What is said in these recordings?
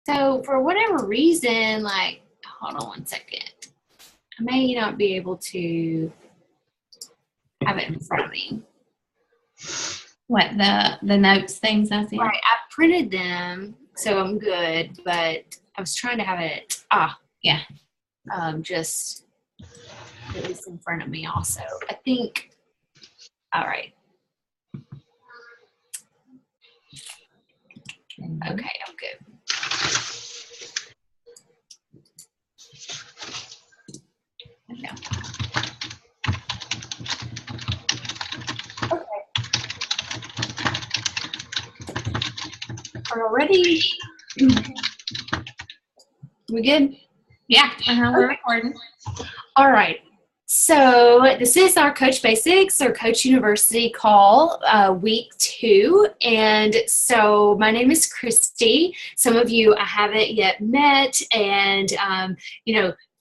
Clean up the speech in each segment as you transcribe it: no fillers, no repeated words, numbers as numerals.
So for whatever reason, like, hold on one second. I may not be able to have it in front of me. What, the notes things I see? Right, I printed them, so I'm good, but I was trying to have it, yeah. Just at least in front of me also. I think, all right. Okay, I'm good. Okay. Already? We good? Yeah, we're recording. All right. So this is our Coach Basics or Coach University call, week 2. And so my name is Christy. Some of you I haven't yet met, and,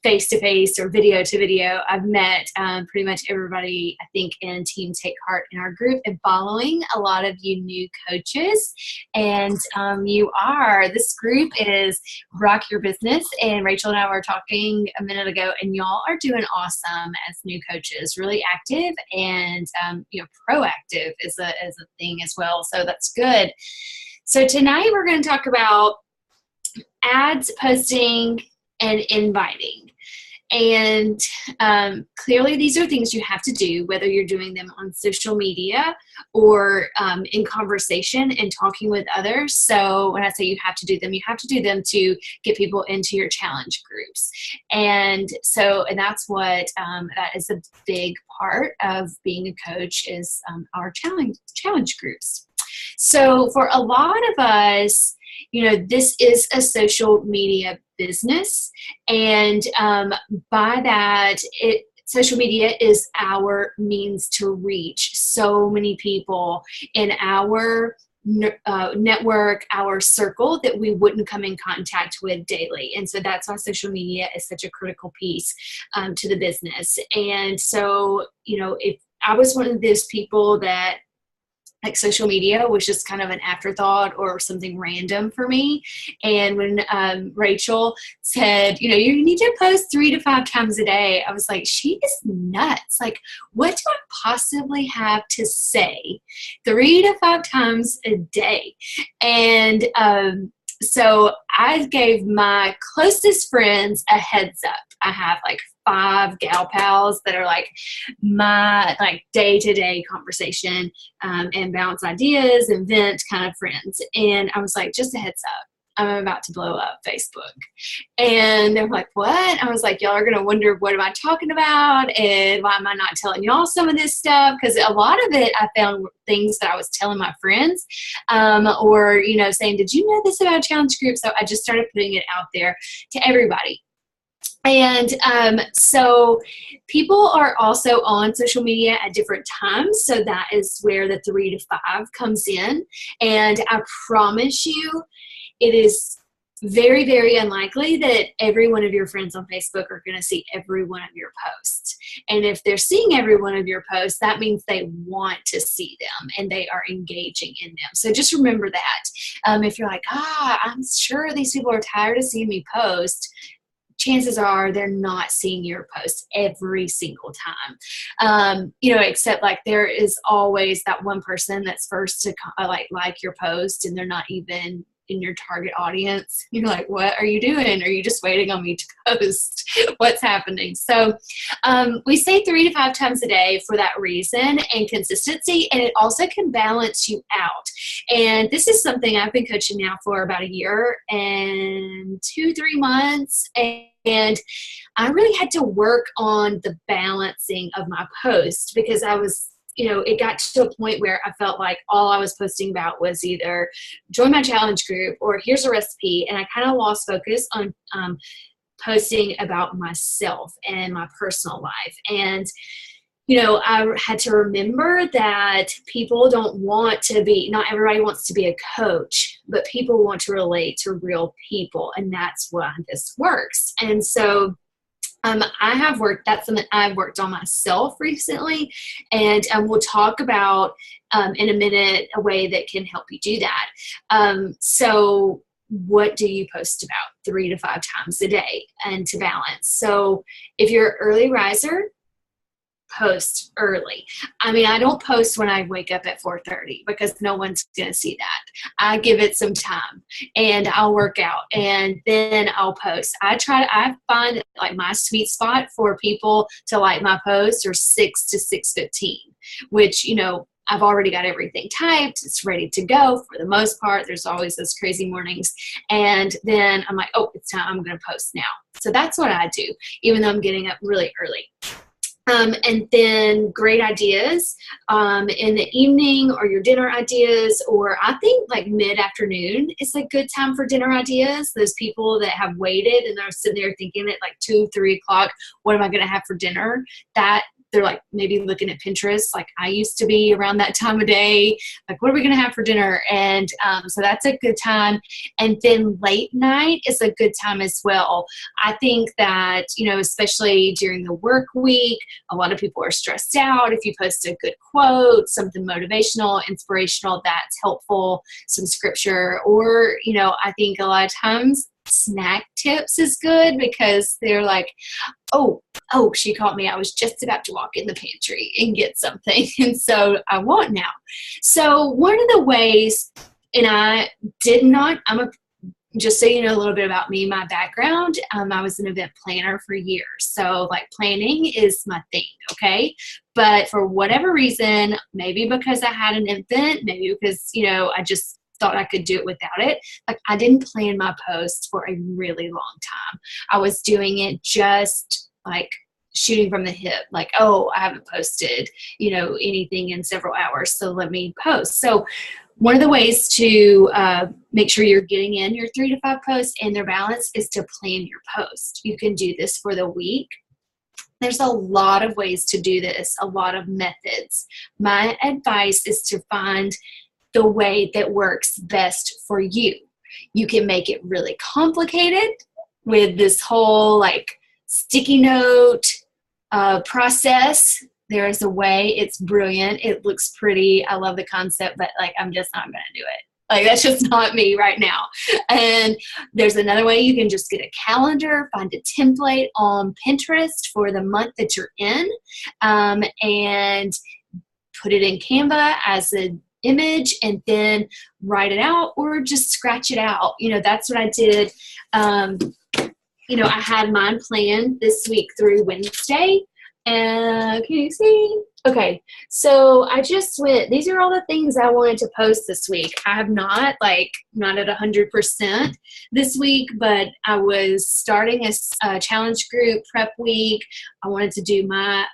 face-to-face or video-to-video, I've met pretty much everybody, I think, in Team Take Heart in our group, and following a lot of you new coaches. And this group is Rock Your Business, and Rachel and I were talking a minute ago, and y'all are doing awesome as new coaches, really active, and proactive is a thing as well, so that's good. So tonight we're going to talk about ads, posting, and inviting. And clearly these are things you have to do, whether you're doing them on social media or in conversation and talking with others. So when I say you have to do them, you have to do them to get people into your challenge groups. And that's what that is a big part of being a coach is our challenge groups. So for a lot of us, this is a social media business, and by that, social media is our means to reach so many people in our network, our circle that we wouldn't come in contact with daily. And so that's why social media is such a critical piece to the business. And so, if I was one of those people that like social media was just kind of an afterthought or something random for me. And when Rachel said, you need to post 3 to 5 times a day, I was like, she is nuts. Like, what do I possibly have to say 3 to 5 times a day? And so I gave my closest friends a heads up. I have like 5 gal pals that are like my day-to-day conversation and bounce ideas and vent kind of friends. And I was like, just a heads up, I'm about to blow up Facebook. And they're like, what? I was like, y'all are going to wonder, what am I talking about? And why am I not telling y'all some of this stuff? Because a lot of it, I found things that I was telling my friends or, saying, did you know this about challenge group? So I just started putting it out there to everybody. And so people are also on social media at different times. So that is where the 3 to 5 comes in. And I promise you, it is very, very unlikely that every one of your friends on Facebook are going to see every one of your posts. And if they're seeing every one of your posts, that means they want to see them and they are engaging in them. So just remember that. If you're like, I'm sure these people are tired of seeing me post, chances are they're not seeing your post every single time. Except like there is always that one person that's first to like your post, and they're not even in your target audience. You're like, what are you doing? Are you just waiting on me to post? What's happening? So we say 3 to 5 times a day for that reason and consistency, and it also can balance you out. And this is something I've been coaching now for about a year and 2-3 months. And I really had to work on the balancing of my post because I was, it got to a point where I felt like all I was posting about was either join my challenge group or here's a recipe. And I kind of lost focus on posting about myself and my personal life. And I had to remember that people don't want to be, not everybody wants to be a coach, but people want to relate to real people. And that's why this works. And so that's something I've worked on myself recently. And we'll talk about in a minute a way that can help you do that. So what do you post about 3 to 5 times a day, and to balance. So if you're an early riser, post early. I mean, I don't post when I wake up at 4:30 because no one's going to see that. I give it some time and I'll work out and then I'll post. I find like my sweet spot for people to like my post are 6 to 6:15, which, you know, I've already got everything typed. It's ready to go for the most part. There's always those crazy mornings. And then I'm like, oh, it's time. I'm going to post now. So that's what I do, even though I'm getting up really early. And then great ideas in the evening, or your dinner ideas, or I think like mid-afternoon is a good time for dinner ideas. Those people that have waited and they're sitting there thinking at like 2, 3 o'clock, what am I going to have for dinner? That they're like maybe looking at Pinterest, like I used to be around that time of day, like what are we going to have for dinner? And so that's a good time. And then late night is a good time as well. I think that, you know, especially during the work week, a lot of people are stressed out. If you post a good quote, something motivational, inspirational, that's helpful, some scripture, or, you know, I think a lot of times snack tips is good because they're like, oh, she caught me. I was just about to walk in the pantry and get something. And so I want now. So one of the ways, and just so you know a little bit about me, my background, I was an event planner for years. So like planning is my thing, okay? But for whatever reason, maybe because I had an infant, maybe because, you know, I just thought I could do it without it. Like I didn't plan my posts for a really long time. I was doing it just like shooting from the hip, like, oh, I haven't posted, you know, anything in several hours, so let me post. So one of the ways to make sure you're getting in your 3 to 5 posts and their balance is to plan your post. You can do this for the week. There's a lot of ways to do this, a lot of methods. My advice is to find the way that works best for you. You can make it really complicated with this whole like sticky note process. There is a way. It's brilliant. It looks pretty. I love the concept, but like I'm just not going to do it. Like that's just not me right now. And there's another way. You can just get a calendar, find a template on Pinterest for the month that you're in, and put it in Canva as an image and then write it out or just scratch it out. You know, that's what I did. You know, I had mine planned this week through Wednesday. And can you see? Okay, so I just went, these are all the things I wanted to post this week. I have not at 100% this week, but I was starting a challenge group prep week. I wanted to do my,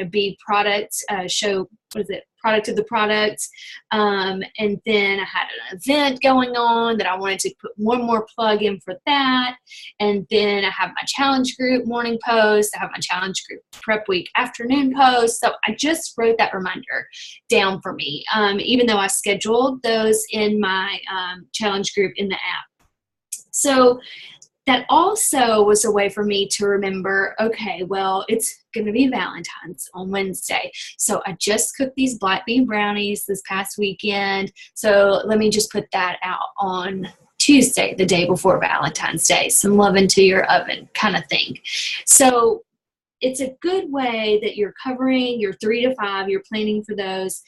be product, show, what is it? Product of the product. And then I had an event going on that I wanted to put one more plug in for that. And then I have my challenge group morning post. I have my challenge group prep week afternoon post. So I just wrote that reminder down for me, even though I scheduled those in my challenge group in the app. So that also was a way for me to remember, okay, well, it's going to be Valentine's on Wednesday. So I just cooked these black bean brownies this past weekend. So let me just put that out on Tuesday, the day before Valentine's Day. Some love into your oven kind of thing. So it's a good way that you're covering your 3 to 5, you're planning for those.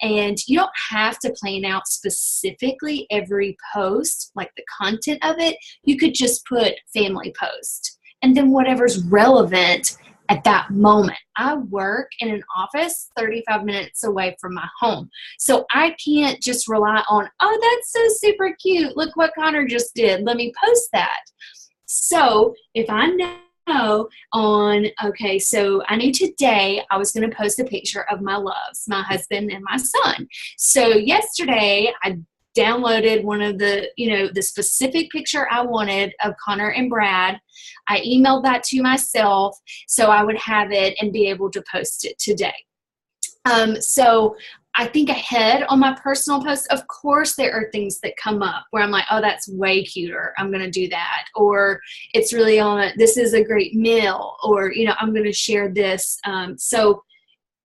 And you don't have to plan out specifically every post, like the content of it. You could just put family post and then whatever's relevant at that moment. I work in an office 35 minutes away from my home. So I can't just rely on, oh, that's so super cute. Look what Connor just did. Let me post that. So if I know so I knew today I was going to post a picture of my loves, my husband and my son. So yesterday I downloaded one of the specific picture I wanted of Connor and Brad. I emailed that to myself so I would have it and be able to post it today. So I think ahead on my personal posts, of course, there are things that come up where I'm like, oh, that's way cuter. I'm going to do that. Or it's really this is a great meal, or, I'm going to share this. So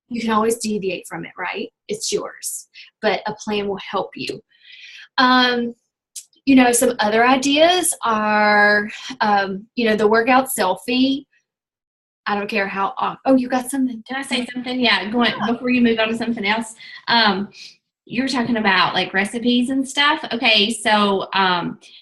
you can always deviate from it, right? It's yours, but a plan will help you. Some other ideas are, the workout selfie. I don't care how. Oh, you got something? Can I say something? Yeah, before you move on to something else. You were talking about like recipes and stuff. Okay, so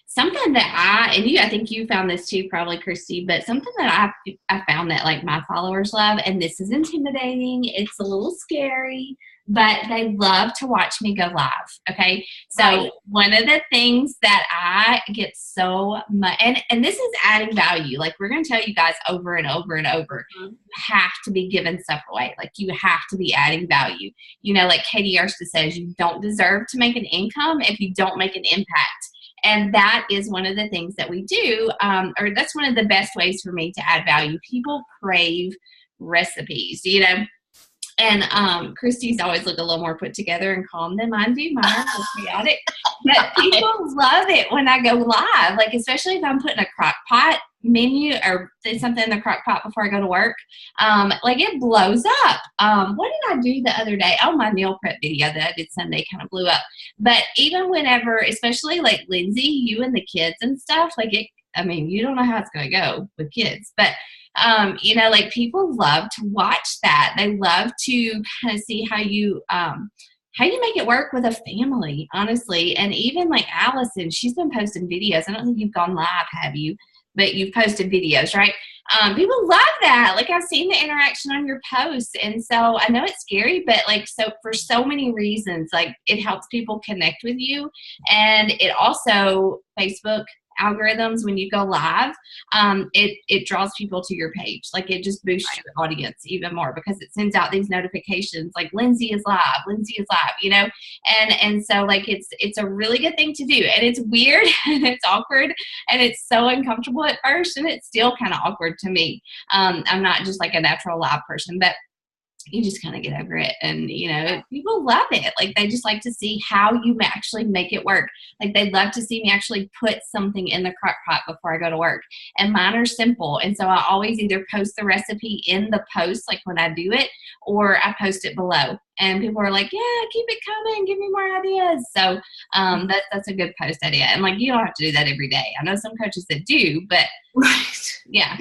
something that I think you found this too, probably, Christy, but something that I found that like my followers love, and this is intimidating. It's a little scary, but they love to watch me go live. Okay, so one of the things that I get so much, and this is adding value. Like we're going to tell you guys over and over and over, you have to be giving stuff away. Like you have to be adding value. Like Katie Ersta says, you don't deserve to make an income if you don't make an impact. And that is one of the things that we do, or that's one of the best ways for me to add value. People crave recipes, and Christy's always look a little more put together and calm than mine do. Mine are chaotic. But people love it when I go live, like especially if I'm putting a crock pot menu or something in the crock pot before I go to work. Like it blows up. What did I do the other day? Oh, my meal prep video that I did Sunday kind of blew up. But even whenever, especially like Lindsay, you and the kids and stuff, like you don't know how it's going to go with kids, but like people love to watch that. They love to kind of see how you make it work with a family, honestly. And even like Allison, she's been posting videos. I don't think you've gone live, have you? But you've posted videos, right? People love that. Like I've seen the interaction on your posts. And so I know it's scary, but like, so for so many reasons, like it helps people connect with you. And it also, Facebook algorithms, when you go live, it draws people to your page. Like it just boosts your audience even more because it sends out these notifications like Lindsay is live, and so like it's a really good thing to do. And it's weird and it's awkward and it's so uncomfortable at first, and it's still kind of awkward to me. I'm not just like a natural live person, but you just kind of get over it. And people love it. Like they just like to see how you actually make it work. Like they'd love to see me actually put something in the crock pot before I go to work. And mine are simple, and so I always either post the recipe in the post, like when I do it, or I post it below. And people are like, yeah, keep it coming, give me more ideas. So that's a good post idea. And like you don't have to do that every day. I know some coaches that do, but yeah.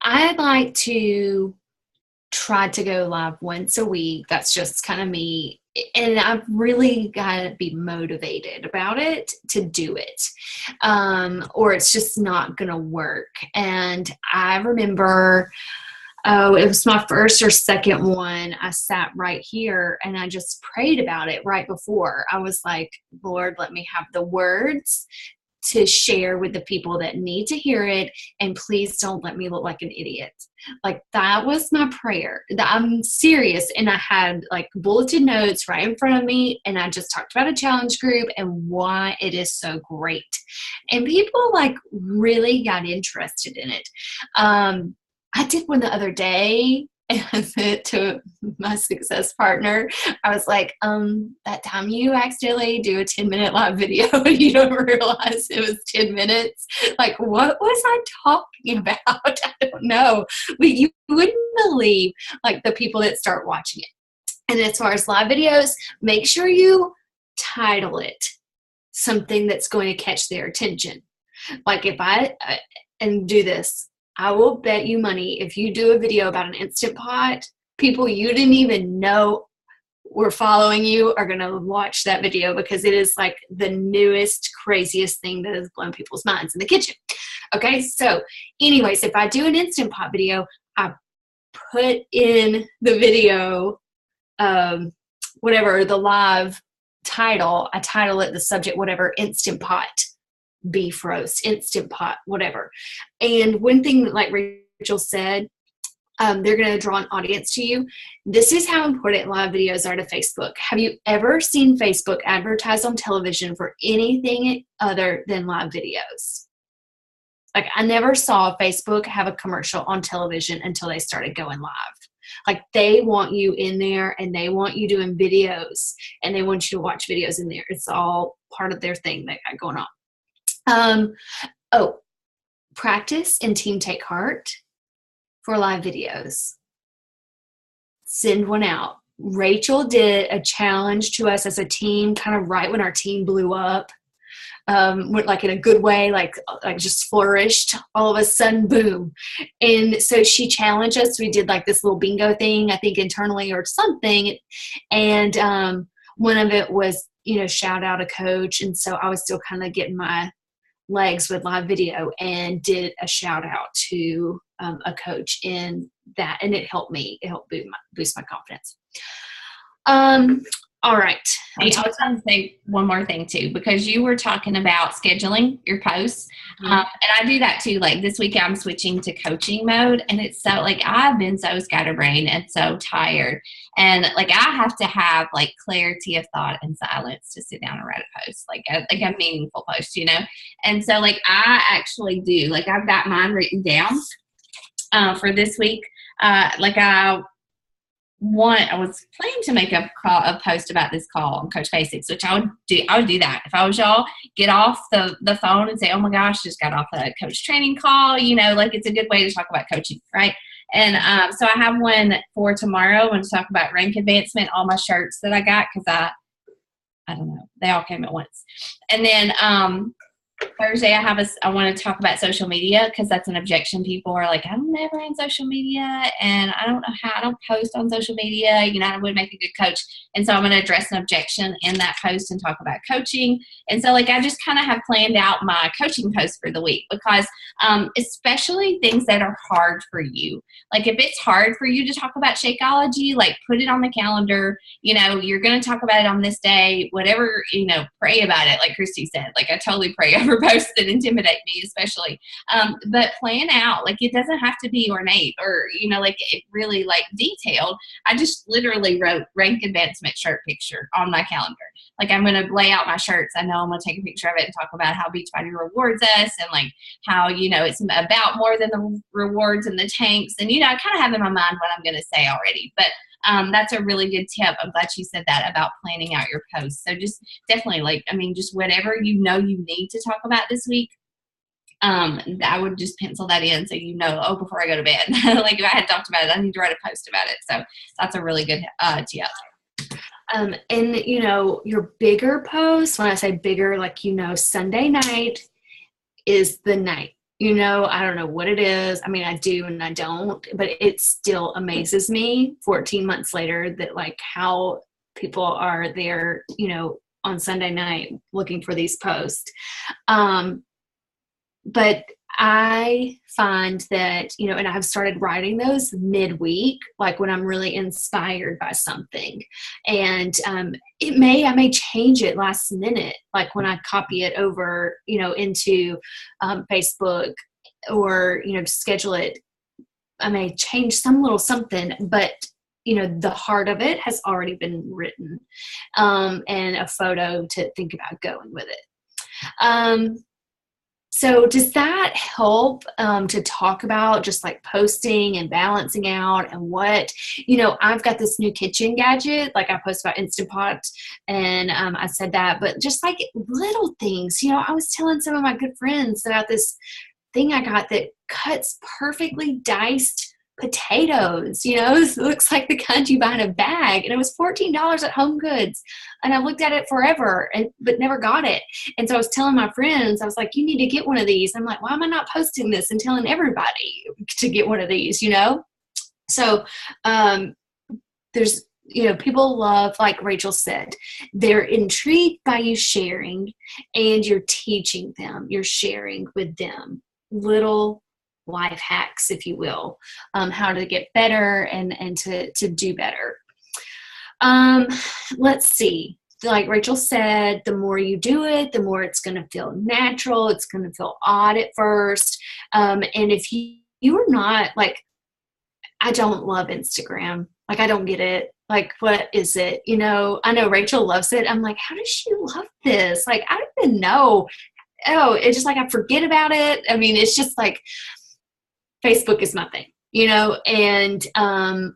I like to try to go live once a week. That's just kind of me. And I've really got to be motivated about it to do it. Or it's just not going to work. And I remember, it was my first or second one. I sat right here and I just prayed about it right before. I was like, Lord, let me have the words to share with the people that need to hear it, and please don't let me look like an idiot. Like that was my prayer. I'm serious. And I had like bulletin notes right in front of me, and I just talked about a challenge group and why it is so great. And people like really got interested in it. I did one the other day, and I said to my success partner, I was like, that time you accidentally do a 10-minute live video and you don't realize it was 10 minutes. Like, what was I talking about? I don't know. But you wouldn't believe like the people that start watching it. And as far as live videos, make sure you title it something that's going to catch their attention. Like if and do this, I will bet you money if you do a video about an Instant Pot, people you didn't even know were following you are going to watch that video because it is like the newest, craziest thing that has blown people's minds in the kitchen. Okay, so anyways, if I do an Instant Pot video, I put in the video, whatever, the live title, I title it the subject, whatever, Instant Pot. Beef roast, Instant Pot, whatever. And one thing that like Rachel said, they're going to draw an audience to you. This is how important live videos are to Facebook. Have you ever seen Facebook advertise on television for anything other than live videos? Like I never saw Facebook have a commercial on television until they started going live. Like they want you in there and they want you doing videos and they want you to watch videos in there. It's all part of their thing they got going on. Practice and Team Take Heart for live videos. Send one out. Rachel did a challenge to us as a team kind of right when our team blew up. like in a good way, like just flourished all of a sudden, boom. And so she challenged us. We did like this little bingo thing, I think internally or something. And one of it was, shout out a coach. And so I was still kind of getting my legs with live video and did a shout out to a coach in that. And it helped me. It helped boost my confidence. All right. I was going to say one more thing too, because you were talking about scheduling your posts. Mm-hmm. And I do that too. Like this week I'm switching to coaching mode, and it's so like, I've been so scatterbrained and so tired. And like, I have to have like clarity of thought and silence to sit down and write a post, like a meaningful post, And so like, I actually do, like, I've got mine written down for this week. I was planning to make a post about this call on Coach Basics, which I would do that. If I was y'all, get off the phone and say, oh my gosh, just got off a coach training call, like it's a good way to talk about coaching, right? And so I have one for tomorrow. I want to talk about rank advancement, all my shirts that I got, because I don't know, they all came at once. And then Thursday, I want to talk about social media, because that's an objection. People are like, I'm never in social media, and I don't know how, I don't post on social media. I would make a good coach. And so I'm going to address an objection in that post and talk about coaching. And so like, I just kind of have planned out my coaching post for the week, because especially things that are hard for you. Like if it's hard for you to talk about Shakeology, like put it on the calendar. You're going to talk about it on this day, whatever, pray about it. Like Christy said, like I totally pray over posts that intimidate me, especially. But plan out, like it doesn't have to be ornate or, like it really like detailed. I just literally wrote rank advancement shirt picture on my calendar. Like I'm going to lay out my shirts. I know I'm going to take a picture of it and talk about how Beachbody rewards us, and like how, it's about more than the rewards and the tanks. And, I kind of have in my mind what I'm going to say already, but that's a really good tip. I'm glad you said that about planning out your posts. So just definitely just whatever you need to talk about this week, I would just pencil that in so before I go to bed. Like if I had talked about it, I need to write a post about it. So that's a really good tip. And your bigger posts, when I say bigger, like Sunday night is the night. I don't know what it is. I mean, I do and I don't, but it still amazes me 14 months later that like how people are there, on Sunday night looking for these posts. But I find that, and I've started writing those midweek, like when I'm really inspired by something. And I may change it last minute, like when I copy it over, into Facebook or, schedule it. I may change some little something, but the heart of it has already been written, and a photo to think about going with it. So does that help to talk about just like posting and balancing out and what, I've got this new kitchen gadget, like I post about Instant Pot and I said that, but just like little things, I was telling some of my good friends about this thing I got that cuts perfectly diced potatoes, it looks like the kind you buy in a bag, and it was $14 at Home Goods, and I looked at it forever but never got it. And so I was telling my friends, I was like, you need to get one of these. I'm like, why am I not posting this and telling everybody to get one of these, So there's people love, like Rachel said, they're intrigued by you sharing, and you're teaching them, you're sharing with them little life hacks, if you will, how to get better and to do better. Let's see. Like Rachel said, the more you do it, the more it's going to feel natural. It's going to feel odd at first. And if you are not like, I don't love Instagram. Like, I don't get it. Like, what is it? I know Rachel loves it. I'm like, how does she love this? Like, I don't even know. Oh, it's just like, I forget about it. I mean, it's just like, Facebook is my thing, and I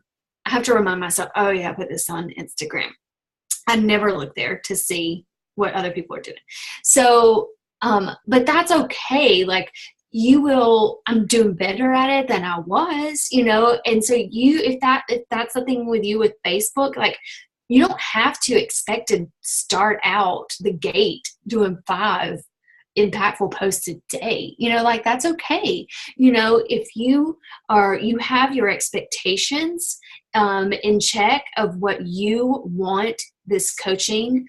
have to remind myself, oh yeah, I put this on Instagram. I never look there to see what other people are doing. So, but that's okay. Like I'm doing better at it than I was, and so if that's the thing with you with Facebook, like you don't have to expect to start out the gate doing 5 impactful post a day. Like that's okay. If you have your expectations in check of what you want this coaching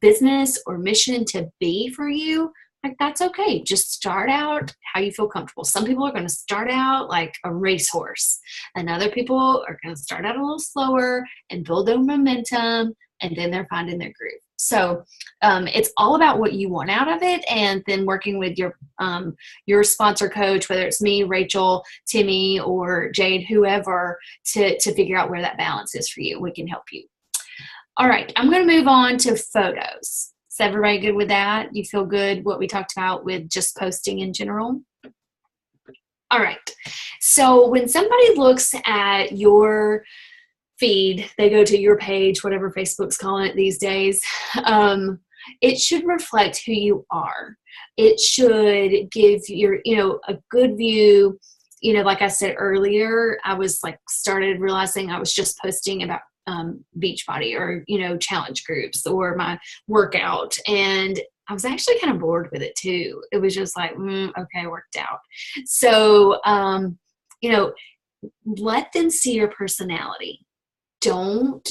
business or mission to be for you, like that's okay. Just start out how you feel comfortable. Some people are going to start out like a racehorse, and other people are going to start out a little slower and build their momentum, and then they're finding their groove. So it's all about what you want out of it, and then working with your sponsor coach, whether it's me, Rachel, Timmy, or Jade, whoever, to figure out where that balance is for you. We can help you. All right, I'm going to move on to photos. Is everybody good with that? You feel good what we talked about with just posting in general? All right. So when somebody looks at your feed, they go to your page, whatever Facebook's calling it these days, it should reflect who you are. It should give your, a good view. Like I said earlier, I was started realizing I was just posting about Beachbody or, challenge groups or my workout. And I was actually kind of bored with it too. It was just like, okay, worked out. So, let them see your personality. Don't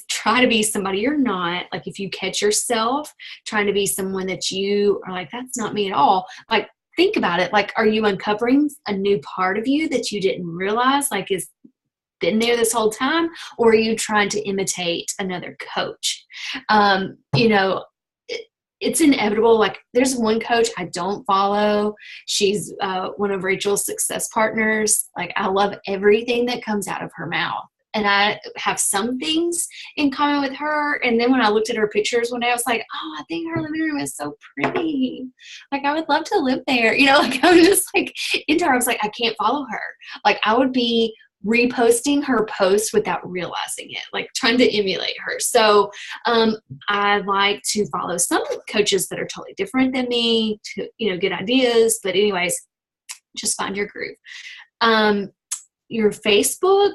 try to be somebody you're not. Like if you catch yourself trying to be someone that you are like, that's not me at all. Like, think about it. Like, are you uncovering a new part of you that you didn't realize is been there this whole time? Or are you trying to imitate another coach? It's inevitable. Like there's one coach I don't follow. She's one of Rachel's success partners. Like I love everything that comes out of her mouth. And I have some things in common with her. And then when I looked at her pictures one day, I was like, oh, I think her living room is so pretty. Like I would love to live there. I'm just into her. I was like, I can't follow her. Like I would be reposting her post without realizing it, like trying to emulate her. So I like to follow some coaches that are totally different than me to, get ideas. But anyways, just find your groove. Your Facebook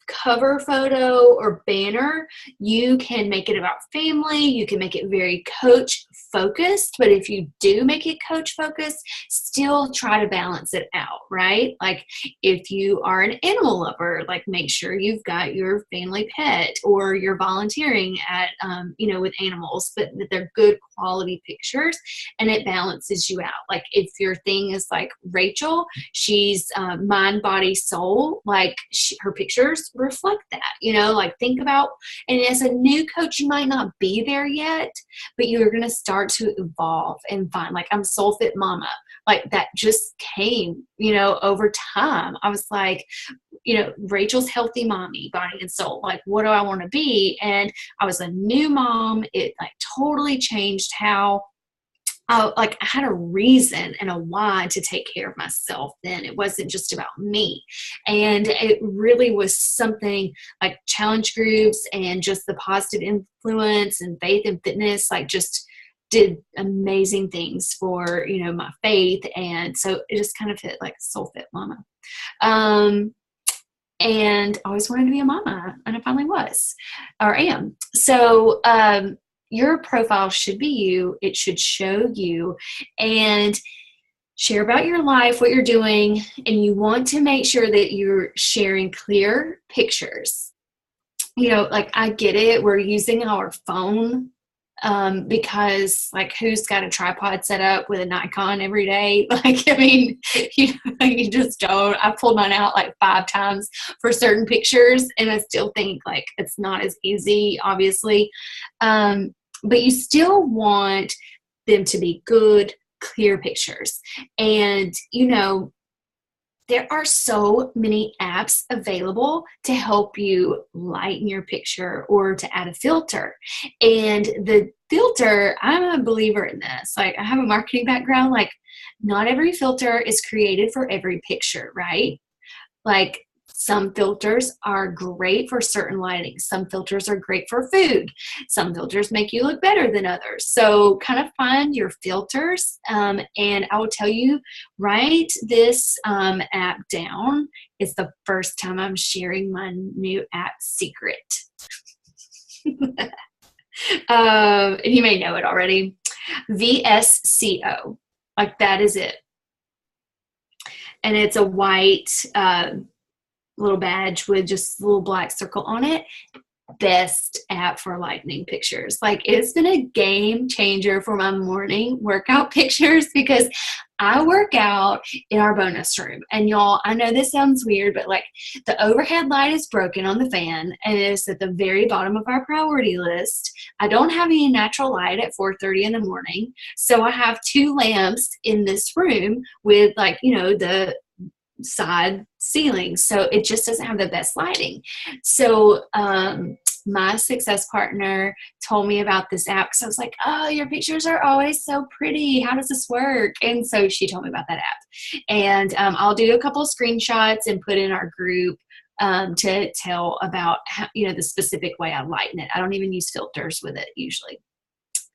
cover photo or banner, you can make it about family. You can make it very coach focused, but if you do make it coach focused, still try to balance it out, right? Like if you are an animal lover, like make sure you've got your family pet or you're volunteering at, with animals, but that they're good quality pictures and it balances you out. Like if your thing is like Rachel, she's mind, body, soul, like her pictures reflect that, like think about, and as a new coach, you might not be there yet, but you're going to start to evolve and find, like, I'm Soul Fit Mama. Like that just came, over time. I was like, Rachel's healthy mommy, body and soul. Like, what do I want to be? And I was a new mom. It totally changed how I had a reason and a why to take care of myself then. It wasn't just about me. And it really was something like challenge groups and just the positive influence and faith and fitness, just did amazing things for, my faith. And so it just kind of fit like Soul Fit Mama. And I always wanted to be a mama, and I finally was, or am. So, your profile should be you. It should show you and share about your life, what you're doing, and you want to make sure that you're sharing clear pictures. I get it. We're using our phone because who's got a tripod set up with a Nikon every day? You just don't. I pulled mine out 5 times for certain pictures and I still think it's not as easy, obviously. But you still want them to be good, clear pictures. And, there are so many apps available to help you lighten your picture or to add a filter. And the filter, I'm a believer in this. I have a marketing background. Not every filter is created for every picture, right? Some filters are great for certain lighting. Some filters are great for food. Some filters make you look better than others. So kind of find your filters. And I will tell you, write this app down. It's the first time I'm sharing my new app secret. And you may know it already. VSCO. Like that is it. And it's a white little badge with just a little black circle on it. Best app for lightning pictures. Like it's been a game changer for my morning workout pictures because I work out in our bonus room. And y'all, I know this sounds weird, but like the overhead light is broken on the fan and it is at the very bottom of our priority list. I don't have any natural light at 4:30 in the morning. So I have 2 lamps in this room with like, you know, the side ceiling. So it just doesn't have the best lighting. So, my success partner told me about this app because I was like, oh, your pictures are always so pretty. How does this work? And so she told me about that app. And I'll do a couple of screenshots and put in our group to tell about how, you know, the specific way I lighten it. I don't even use filters with it usually.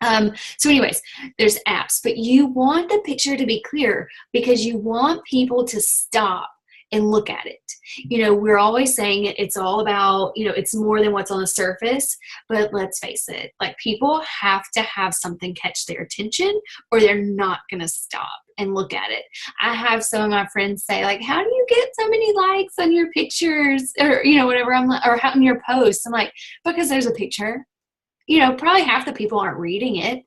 So anyways, there's apps, but you want the picture to be clear because you want people to stop and look at it. You know, we're always saying it's all about, you know, it's more than what's on the surface, but let's face it, like people have to have something catch their attention or they're not going to stop and look at it. I have some of my friends say like, how do you get so many likes on your pictures or, you know, whatever I'm like, or on your posts? I'm like, because there's a picture. You know, probably half the people aren't reading it,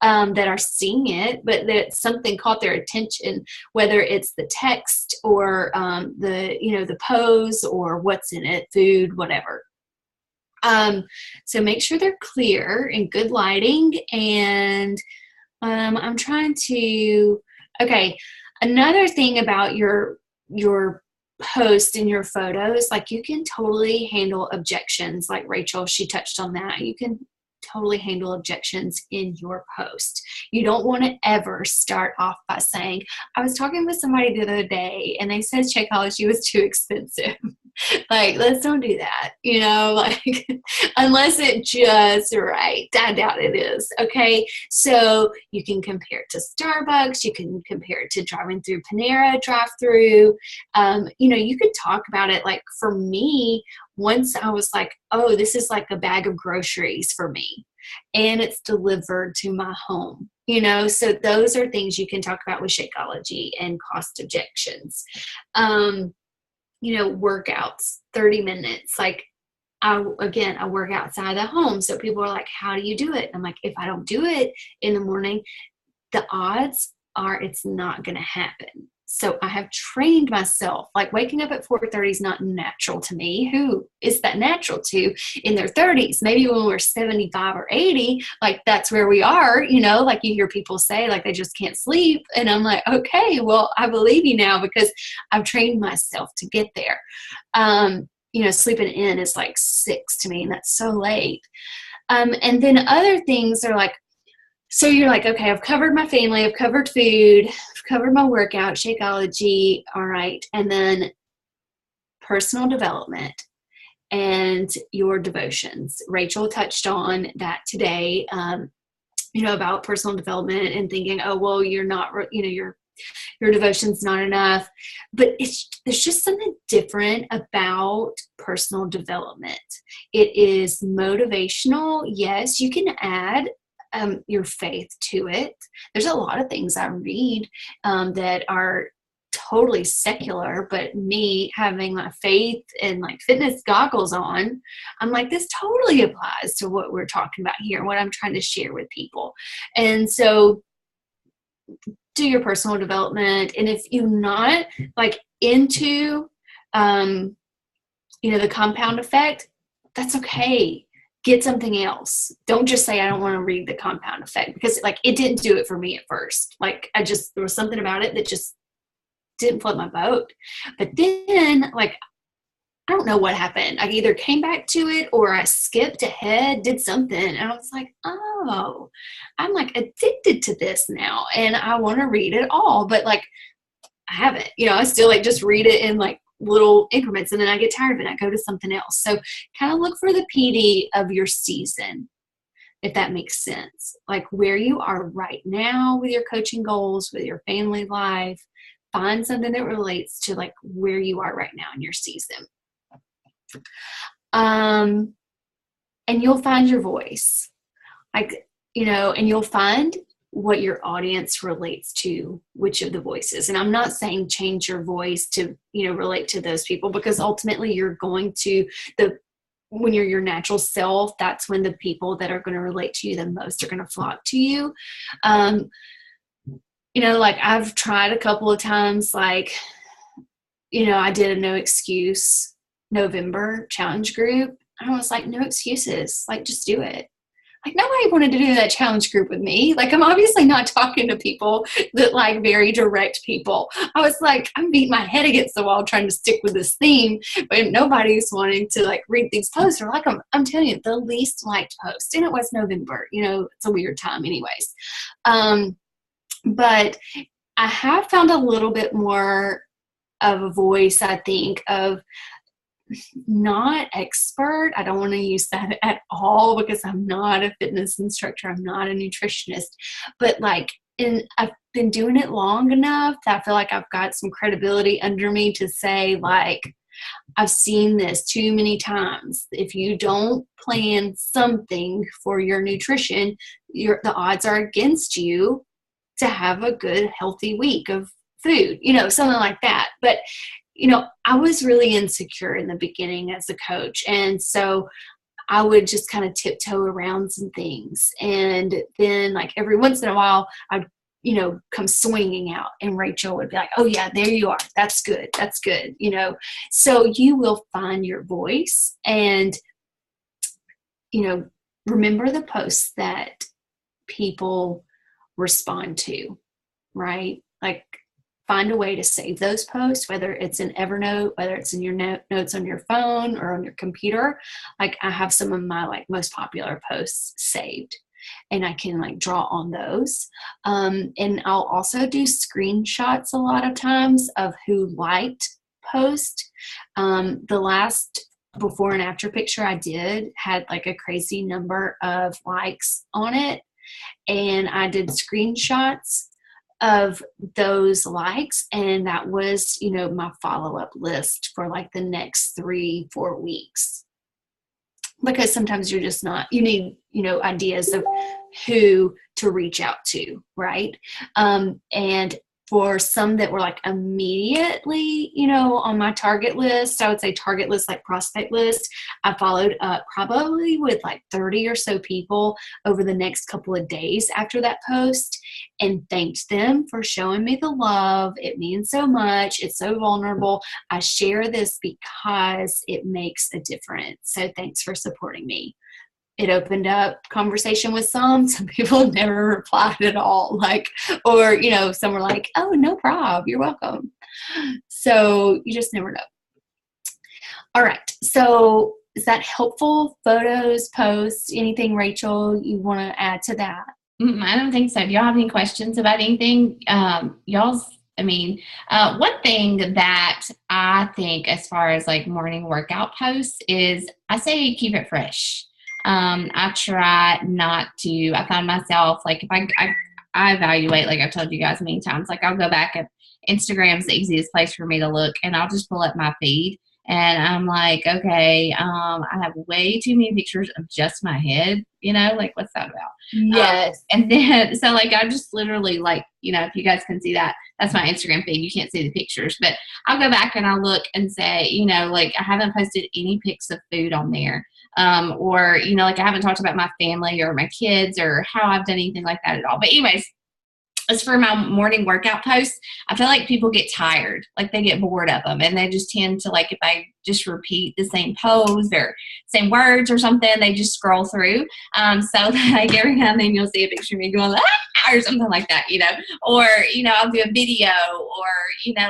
that are seeing it, but that something caught their attention, whether it's the text or the, you know, the pose or what's in it, food, whatever. So make sure they're clear and good lighting. And I'm trying to, okay, another thing about your post and your photos, like you can totally handle objections. Like Rachel, she touched on that. You can totally handle objections in your post. You don't want to ever start off by saying, I was talking with somebody the other day and they said Shakeology was too expensive. Like, let's don't do that, you know, like, unless it's just right. I doubt it is. Okay. So you can compare it to Starbucks. You can compare it to driving through Panera drive-through. You know, you could talk about it. Like for me, once I was like, oh, this is like a bag of groceries for me and it's delivered to my home, you know? So those are things you can talk about with Shakeology and cost objections. You know, workouts, 30 minutes. Like I work outside the home. So people are like, how do you do it? I'm like, if I don't do it in the morning, the odds are it's not going to happen. So I have trained myself, like waking up at 4:30 is not natural to me. Who is that natural to in their 30s? Maybe when we're 75 or 80, like that's where we are, you know, like you hear people say like they just can't sleep. And I'm like, okay, well, I believe you now because I've trained myself to get there. You know, sleeping in is like 6 to me and that's so late. And then other things are like, so you're like, okay, I've covered my family, I've covered food, I've covered my workout, Shakeology, all right. And then personal development and your devotions. Rachel touched on that today, you know, about personal development and thinking, oh, well, you're not, you know, your devotion's not enough. But there's just something different about personal development. It is motivational. Yes, you can add your faith to it. There's a lot of things I read that are totally secular, but me having my faith and like fitness goggles on, I'm like, this totally applies to what we're talking about here, what I'm trying to share with people. And so do your personal development. And if you're not like into, you know, the compound effect, that's okay. Get something else. Don't just say, I don't want to read the compound effect because like it didn't do it for me at first. Like there was something about it that just didn't float my boat. But then like, I don't know what happened. I either came back to it or I skipped ahead, did something. And I was like, oh, I'm like addicted to this now. And I want to read it all, but like I haven't, you know, I still like just read it in like little increments and then I get tired of it. I go to something else. So kind of look for the PD of your season, if that makes sense. Like where you are right now with your coaching goals, with your family life, find something that relates to like where you are right now in your season. And you'll find your voice, like, you know, and you'll find what your audience relates to, which of the voices. And I'm not saying change your voice to, relate to those people, because ultimately you're going to, when you're your natural self, that's when the people that are going to relate to you the most are going to flock to you. Like I've tried a couple of times, like, I did a no excuse November challenge group. I was like, no excuses, like just do it. Like nobody wanted to do that challenge group with me. Like I'm obviously not talking to people that like very direct people. I was like, I'm beating my head against the wall trying to stick with this theme, but nobody's wanting to like read these posts. Or like I'm telling you, the least liked post, and it was November. It's a weird time, anyways. But I have found a little bit more of a voice, I think, of not expert. I don't want to use that at all because I'm not a fitness instructor. I'm not a nutritionist, but I've been doing it long enough that I feel like I've got some credibility under me to say, like, I've seen this too many times. If you don't plan something for your nutrition, the odds are against you to have a good, healthy week of food, something like that. But I was really insecure in the beginning as a coach. And so I would just kind of tiptoe around some things. And then like every once in a while, I'd, come swinging out, and Rachel would be like, oh yeah, there you are. That's good. That's good. So you will find your voice, and, remember the posts that people respond to, right? Like, find a way to save those posts, whether it's in Evernote, whether it's in your notes on your phone or on your computer. Like I have some of my like most popular posts saved, and I can like draw on those. And I'll also do screenshots a lot of times of who liked post. The last before and after picture I did had like a crazy number of likes on it. And I did screenshots of those likes, and that was my follow-up list for like the next 3-4 weeks, because sometimes you're just not, you need ideas of who to reach out to, right? And for some that were like immediately, on my target list, I would say target list, like prospect list, I followed up probably with like 30 or so people over the next couple of days after that post, and thanked them for showing me the love. It means so much. It's so vulnerable. I share this because it makes a difference. So thanks for supporting me. It opened up conversation with some people never replied at all, or some were like, oh, no problem, you're welcome. So you just never know. All right, so is that helpful? Photos, posts, anything, Rachel, you want to add to that? I don't think so. Do y'all have any questions about anything? One thing that I think as far as like morning workout posts is I say keep it fresh. I try not to, I find myself, like, if I evaluate, like I've told you guys many times, like I'll go back and Instagram's the easiest place for me to look, and I'll just pull up my feed, and I'm like, okay, I have way too many pictures of just my head, like what's that about? Yes. And then, so like, I just literally like, if you guys can see that, that's my Instagram feed. You can't see the pictures, but I'll go back and I'll look and say, like I haven't posted any pics of food on there. Or, like I haven't talked about my family or my kids or how I've done anything like that at all. But anyways, as for my morning workout posts, I feel like people get tired, like they get bored of them, and they just tend to, like, if I just repeat the same pose or same words or something, they just scroll through. So like every now and then you'll see a picture of me going, or something like that, or, I'll do a video, or,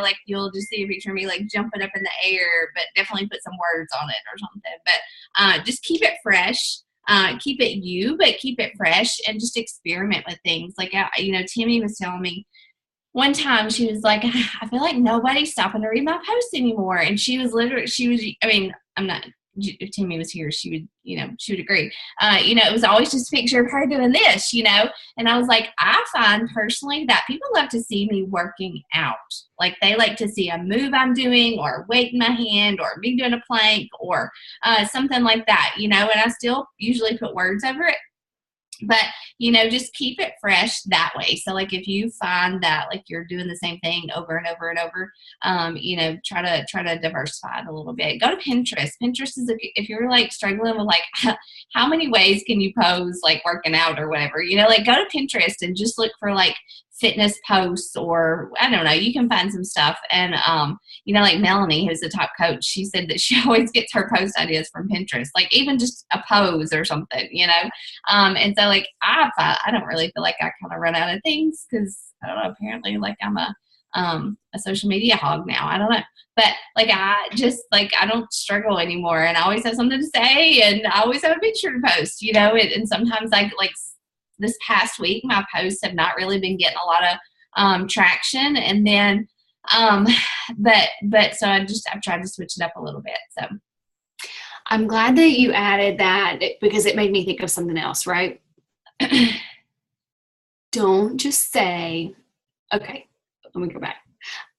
like you'll just see a picture of me like jumping up in the air, but definitely put some words on it or something. But just keep it fresh. Keep it you, but keep it fresh, and just experiment with things. Like, Timmy was telling me one time, she was like, I feel like nobody's stopping to read my posts anymore. And if Timmy was here, she would agree. It was always just a picture of her doing this, and I was like, I find personally that people love to see me working out. Like they like to see a move I'm doing, or a weight in my hand, or me doing a plank, or something like that, and I still usually put words over it. But, you know, just keep it fresh that way. So like if you find that like you're doing the same thing over and over and over, you know, try to diversify it a little bit. Go to Pinterest. Pinterest is, if you're like struggling with like how many ways can you pose like working out or whatever, you know, like go to Pinterest and just look for like fitness posts, or I don't know, you can find some stuff. And you know, like Melanie, who's the top coach, she said that she always gets her post ideas from Pinterest, like even just a pose or something, you know. And so like I don't really feel like I kind of run out of things, because I don't know, apparently like I'm a social media hog now, I don't know, but like I don't struggle anymore, and I always have something to say, and I always have a picture to post, you know. And sometimes like this past week, my posts have not really been getting a lot of traction. And then, but so I've tried to switch it up a little bit. So I'm glad that you added that, because it made me think of something else, right? Don't just say, okay, let me go back.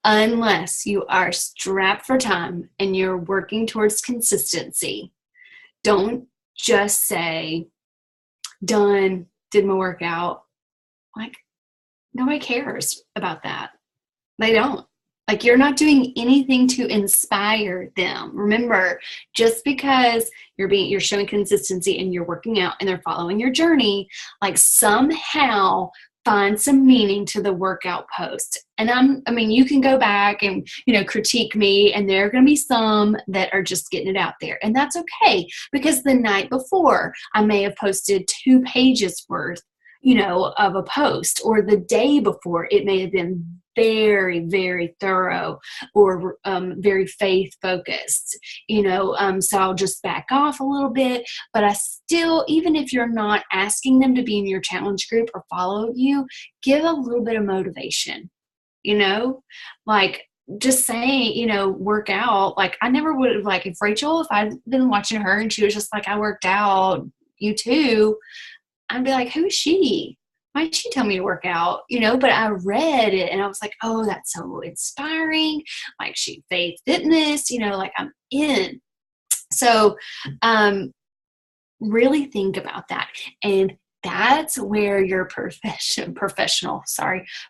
Unless you are strapped for time and you're working towards consistency, don't just say, done, did my workout. Like, nobody cares about that. They don't. Like, you're not doing anything to inspire them. Remember, just because you're showing consistency and you're working out and they're following your journey, like somehow find some meaning to the workout post. And I mean, you can go back and, you know, critique me, and there are going to be some that are just getting it out there. And that's okay, because the night before I may have posted 2 pages worth, you know, of a post, or the day before it may have been very, very thorough, or very faith focused, you know, so I'll just back off a little bit. But I still, even if you're not asking them to be in your challenge group or follow you, give a little bit of motivation, you know, like just saying, you know, work out. Like I never would have, like if I'd been watching her and she was just like, I worked out, you too, I'd be like, who is she? Why did she tell me to work out? You know, but I read it and I was like, oh, that's so inspiring. Like faith fitness, you know, like I'm in. So really think about that. And that's where your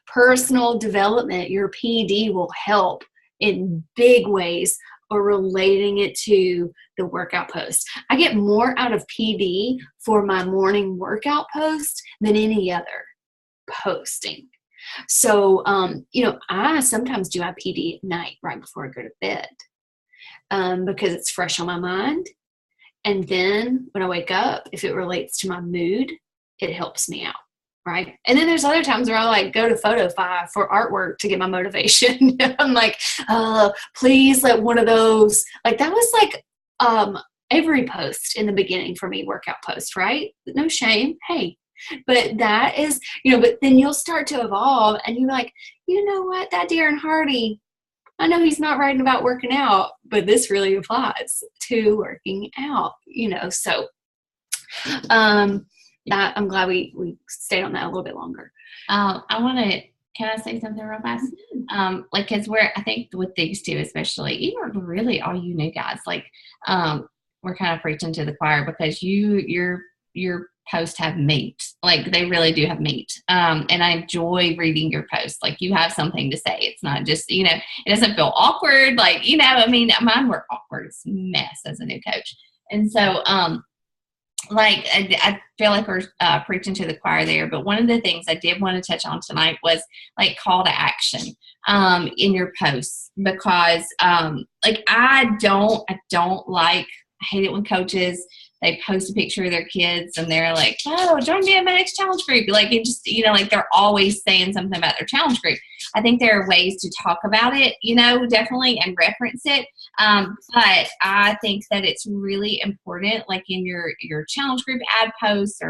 personal development, your PD will help in big ways, or relating it to the workout post. I get more out of PD for my morning workout post than any other posting. So, you know, I sometimes do my PD at night right before I go to bed, because it's fresh on my mind. And then when I wake up, if it relates to my mood, it helps me out. Right. And then there's other times where I like go to Photo-Fi for artwork to get my motivation. I'm like, please let one of those, like that was like every post in the beginning for me, workout post, right? No shame. Hey, but that is, you know, but then you'll start to evolve and you're like, you know what, that Darren Hardy, I know he's not writing about working out, but this really applies to working out, you know, so I'm glad we stayed on that a little bit longer. Can I say something real fast? Like, cause I think with these two, especially, even really all you new guys, like, we're kind of preaching to the choir, because your posts have meat. Like they really do have meat. And I enjoy reading your posts. Like you have something to say. It's not just, you know, it doesn't feel awkward. Like, you know, I mean, mine were awkward as a mess as a new coach. And so, like I feel like we're preaching to the choir there, but one of the things I did want to touch on tonight was like call to action in your posts, because like I hate it when coaches, they post a picture of their kids and they're like, oh, join me in my next challenge group. Like it just, you know, like they're always saying something about their challenge group. I think there are ways to talk about it, you know, definitely, and reference it. But I think that it's really important, like in your challenge group ad posts,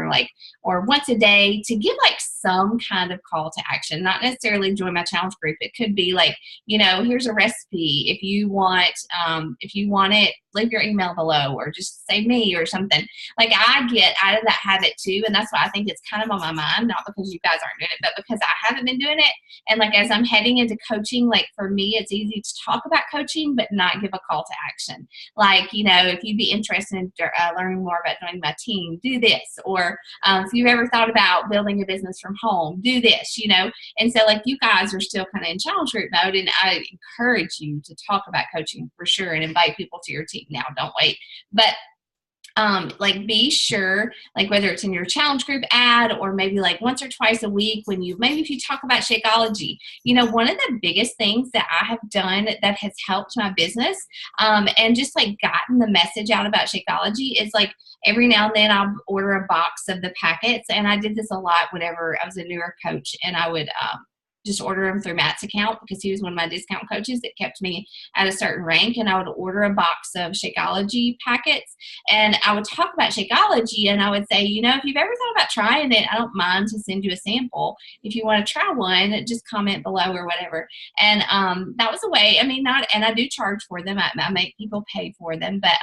or once a day, to give like some kind of call to action, not necessarily join my challenge group. It could be like, you know, here's a recipe. If you want it, leave your email below, or just say me or something something. Like I get out of that habit too. And that's why I think it's kind of on my mind, not because you guys aren't doing it, but because I haven't been doing it. And like, as I'm heading into coaching, like for me, it's easy to talk about coaching, but not give a call to action. Like, you know, if you'd be interested in learning more about joining my team, do this. Or if you've ever thought about building a business from home, do this, you know. And so like you guys are still kind of in challenge group mode, and I encourage you to talk about coaching for sure and invite people to your team now. Don't wait. But like be sure, like whether it's in your challenge group ad or maybe like once or twice a week when maybe if you talk about Shakeology, you know, one of the biggest things that I have done that has helped my business and just like gotten the message out about Shakeology is like every now and then I'll order a box of the packets. And I did this a lot whenever I was a newer coach, and I would just order them through Matt's account because he was one of my discount coaches that kept me at a certain rank. And I would order a box of Shakeology packets, and I would talk about Shakeology, and I would say, you know, if you've ever thought about trying it, I don't mind to send you a sample. If you want to try one, just comment below or whatever. And that was a way, I mean, and I do charge for them. I make people pay for them, but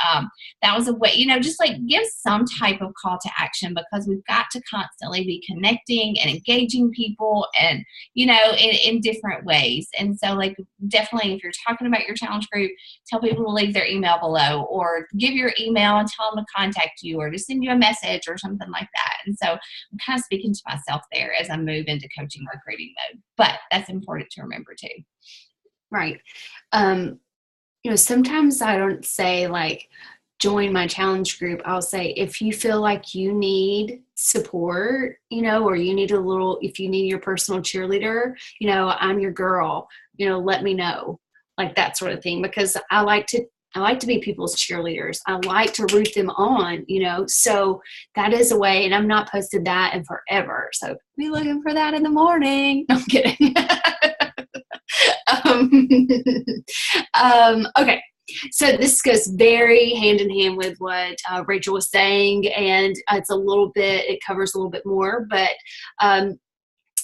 that was a way, you know, just like give some type of call to action, because we've got to constantly be connecting and engaging people and, you know, in different ways. And so like definitely if you're talking about your challenge group, tell people to leave their email below, or give your email and tell them to contact you, or to send you a message or something like that. And so I'm kind of speaking to myself there as I move into coaching recruiting mode, but that's important to remember too. Right. You know, sometimes I don't say like, join my challenge group. I'll say, if you feel like you need support, you know, or you need if you need your personal cheerleader, you know, I'm your girl, you know, let me know, like that sort of thing, because I like to be people's cheerleaders. I like to root them on, you know, so that is a way, and I'm not posted that in forever. So be looking for that in the morning. No, I'm kidding. Okay. So this goes very hand in hand with what Rachel was saying, and it covers a little bit more, but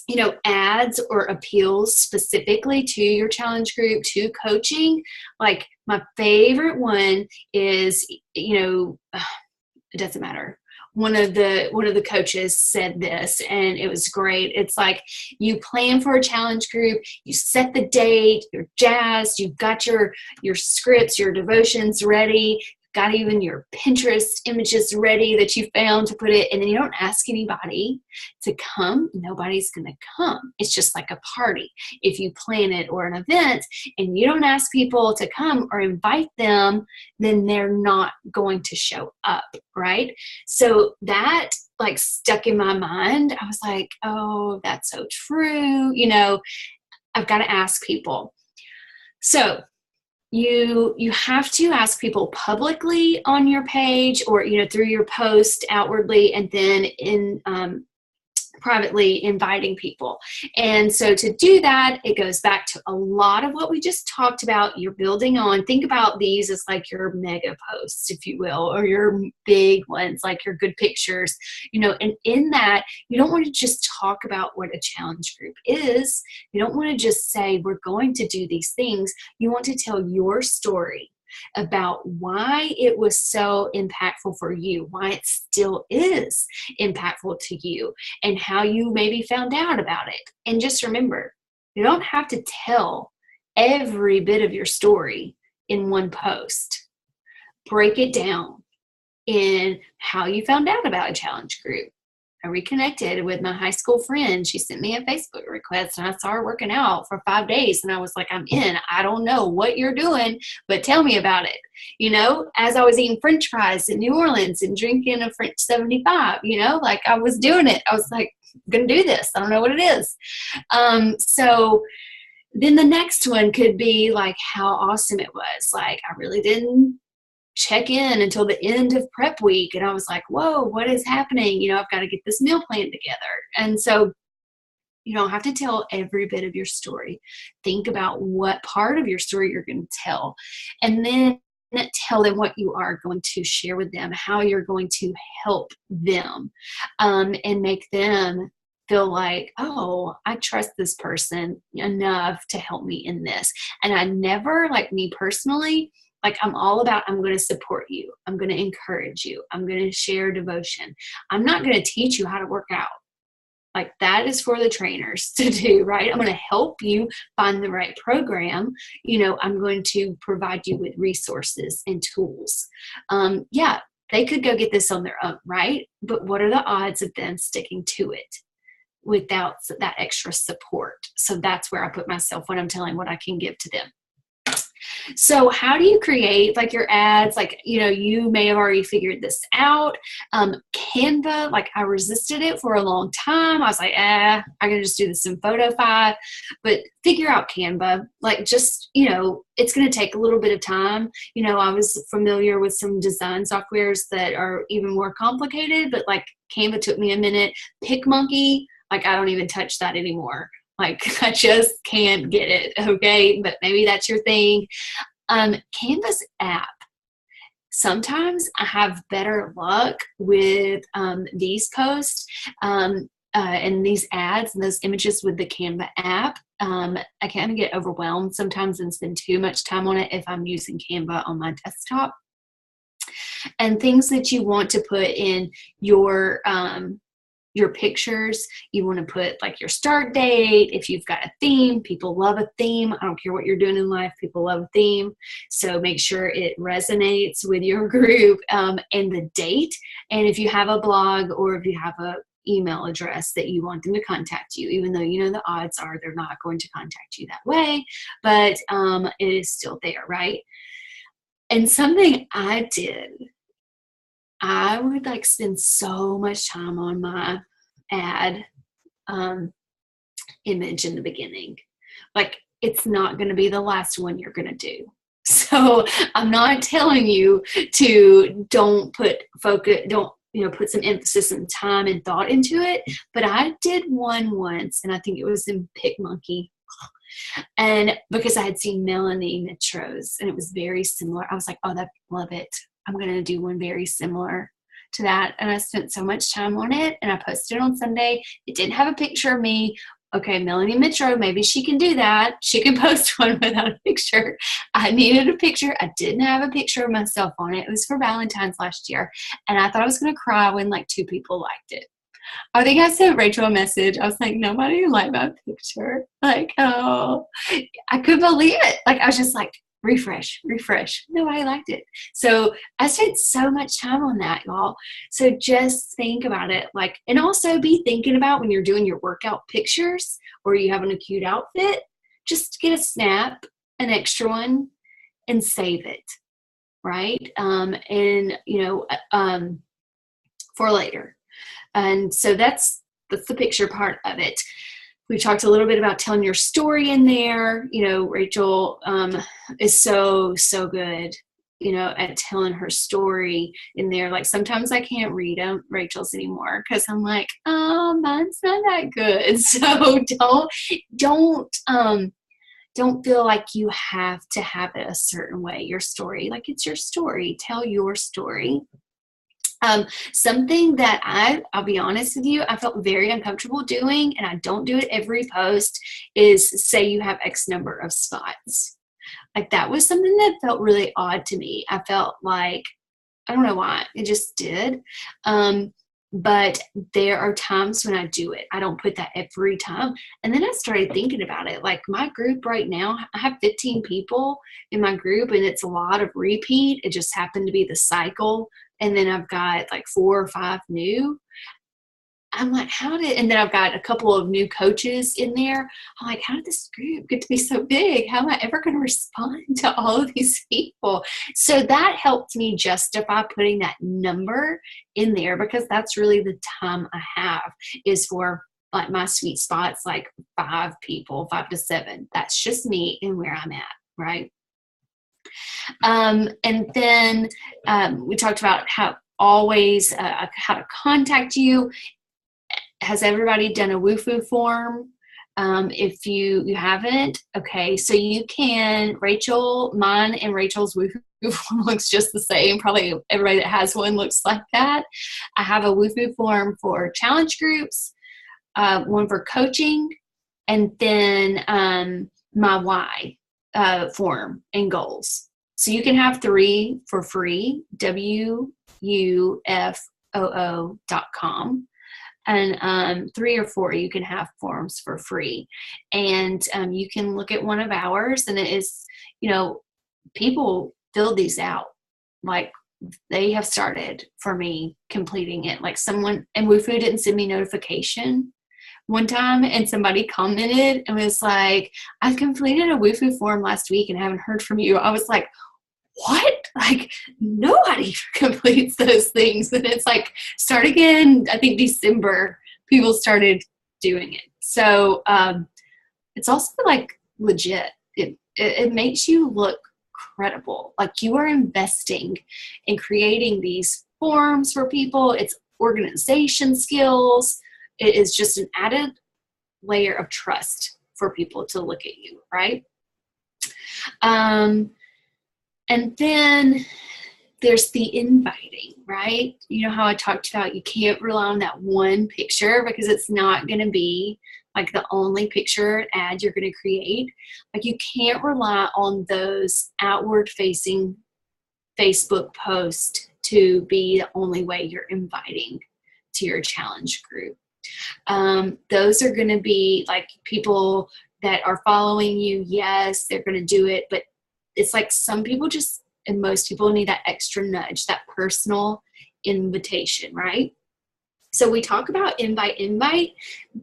you know, ads or appeals specifically to your challenge group, to coaching. Like my favorite one is, you know, it doesn't matter. One of the coaches said this, and it was great. It's like, you plan for a challenge group, you set the date, you're jazzed, you've got your scripts, your devotions ready, got even your Pinterest images ready that you found to put it, and then you don't ask anybody to come. Nobody's going to come. It's just like a party. If you plan it or an event and you don't ask people to come or invite them, then they're not going to show up, right? So that like stuck in my mind. I was like, oh, that's so true. You know, I've got to ask people. So you have to ask people publicly on your page, or, you know, through your post outwardly, and then in privately inviting people. And so to do that, it goes back to a lot of what we just talked about. You're building on, think about these as like your mega posts, if you will, or your big ones, like your good pictures, you know, and in that, you don't want to just talk about what a challenge group is. You don't want to just say, we're going to do these things. You want to tell your story about why it was so impactful for you, why it still is impactful to you, and how you maybe found out about it. And just remember, you don't have to tell every bit of your story in one post. Break it down in how you found out about a challenge group. I reconnected with my high school friend. She sent me a Facebook request, and I saw her working out for 5 days, and I was like, I'm in. I don't know what you're doing, but tell me about it. You know, as I was eating French fries in New Orleans and drinking a French 75, you know, like I was doing it. I was like, I'm going to do this. I don't know what it is. So then the next one could be like how awesome it was. Like, I really didn't check in until the end of prep week, and I was like, whoa, what is happening? You know, I've got to get this meal plan together. And so you don't have to tell every bit of your story. Think about what part of your story you're going to tell, and then tell them what you are going to share with them, how you're going to help them, and make them feel like, oh, I trust this person enough to help me in this. And I never, like me personally, Like I'm all about, I'm going to support you. I'm going to encourage you. I'm going to share devotion. I'm not going to teach you how to work out. Like that is for the trainers to do, right? I'm going to help you find the right program. I'm going to provide you with resources and tools. Yeah, they could go get this on their own, right? But what are the odds of them sticking to it without that extra support? So that's where I put myself when I'm telling what I can give to them. So how do you create like your ads? Like, you may have already figured this out. Canva, like I resisted it for a long time. I was like, I can just do this in Photo5, but figure out Canva. Like just, it's going to take a little bit of time. I was familiar with some design softwares that are even more complicated, but like Canva took me a minute. PicMonkey, like I don't even touch that anymore. Like I just can't get it, okay? But maybe that's your thing. Canvas app. Sometimes I have better luck with these posts and these ads and those images with the Canva app. I kind of get overwhelmed sometimes and spend too much time on it if I'm using Canva on my desktop. And things that you want to put in your pictures, you want to put like your start date. If you've got a theme, people love a theme. I don't care what you're doing in life, people love a theme. So make sure it resonates with your group, and the date. And if you have a blog or if you have a email address that you want them to contact you, even though the odds are they're not going to contact you that way, but it is still there, right? And something I did, I would like spend so much time on my ad image in the beginning. Like it's not going to be the last one you're going to do. So I'm not telling you to don't put some emphasis and time and thought into it. But I did one once, and I think it was in PicMonkey. And because I had seen Melanie Mitro's and it was very similar, I was like, oh, I love it. I'm going to do one very similar to that. And I spent so much time on it and I posted it on Sunday. It didn't have a picture of me. Okay, Melanie Mitro, maybe she can do that. She can post one without a picture. I needed a picture. I didn't have a picture of myself on it. It was for Valentine's last year. And I thought I was going to cry when like 2 people liked it. I think I sent Rachel a message. I was like, nobody liked my picture. Like, oh, I couldn't believe it. Like, I was just like, refresh. Nobody liked it. So I spent so much time on that, y'all. So just think about it. Like, and also be thinking about when you're doing your workout pictures or you have a cute outfit, just get a snap, an extra one, and save it. Right. For later. And so that's the picture part of it. We talked a little bit about telling your story in there. Rachel is so good, at telling her story in there. Like sometimes I can't read Rachel's anymore because I'm like, oh, mine's not that good. So don't feel like you have to have it a certain way. Your story, like it's your story. Tell your story. Something that I'll be honest with you, I felt very uncomfortable doing, and I don't do it every post, is say you have X number of spots. Like that was something that felt really odd to me. I felt like, I don't know why, it just did. But there are times when I do it. I don't put that every time. And then I started thinking about it. Like my group right now, I have 15 people in my group, and it's a lot of repeat. It just happened to be the cycle. And then I've got like 4 or 5 new. I'm like, and then I've got a couple of new coaches in there. I'm like, how did this group get to be so big? How am I ever going to respond to all of these people? So that helped me justify putting that number in there, because that's really the time I have is for like my sweet spots, like 5 people, 5 to 7. That's just me and where I'm at, right? And then we talked about how to contact you. Has everybody done a WooFoo form? If you haven't, okay, so you can, mine and Rachel's WooFoo form looks just the same. Probably everybody that has one looks like that. I have a WooFoo form for challenge groups, one for coaching, and then my why form and goals. So you can have 3 for free, WUFOO.com. And 3 or 4, you can have forms for free. And you can look at one of ours, and it is, people fill these out. Like, they have started for me completing it. Like, someone, and WooFoo didn't send me notification one time, and somebody commented and was like, I completed a WooFoo form last week and haven't heard from you. I was like, what? Like, nobody completes those things. And it's like, starting in, I think, December, people started doing it. So it's also like legit. It makes you look credible. Like, you are investing in creating these forms for people. It's organization skills. It is just an added layer of trust for people to look at you, right? And then there's the inviting, right? You know how I talked about you can't rely on that one picture because it's not going to be like the only picture ad you're going to create. Like, you can't rely on those outward facing Facebook posts to be the only way you're inviting to your challenge group. Those are going to be like people that are following you. Yes, they're going to do it, but it's like some people just, and most people need that extra nudge, that personal invitation, right? So we talk about invite,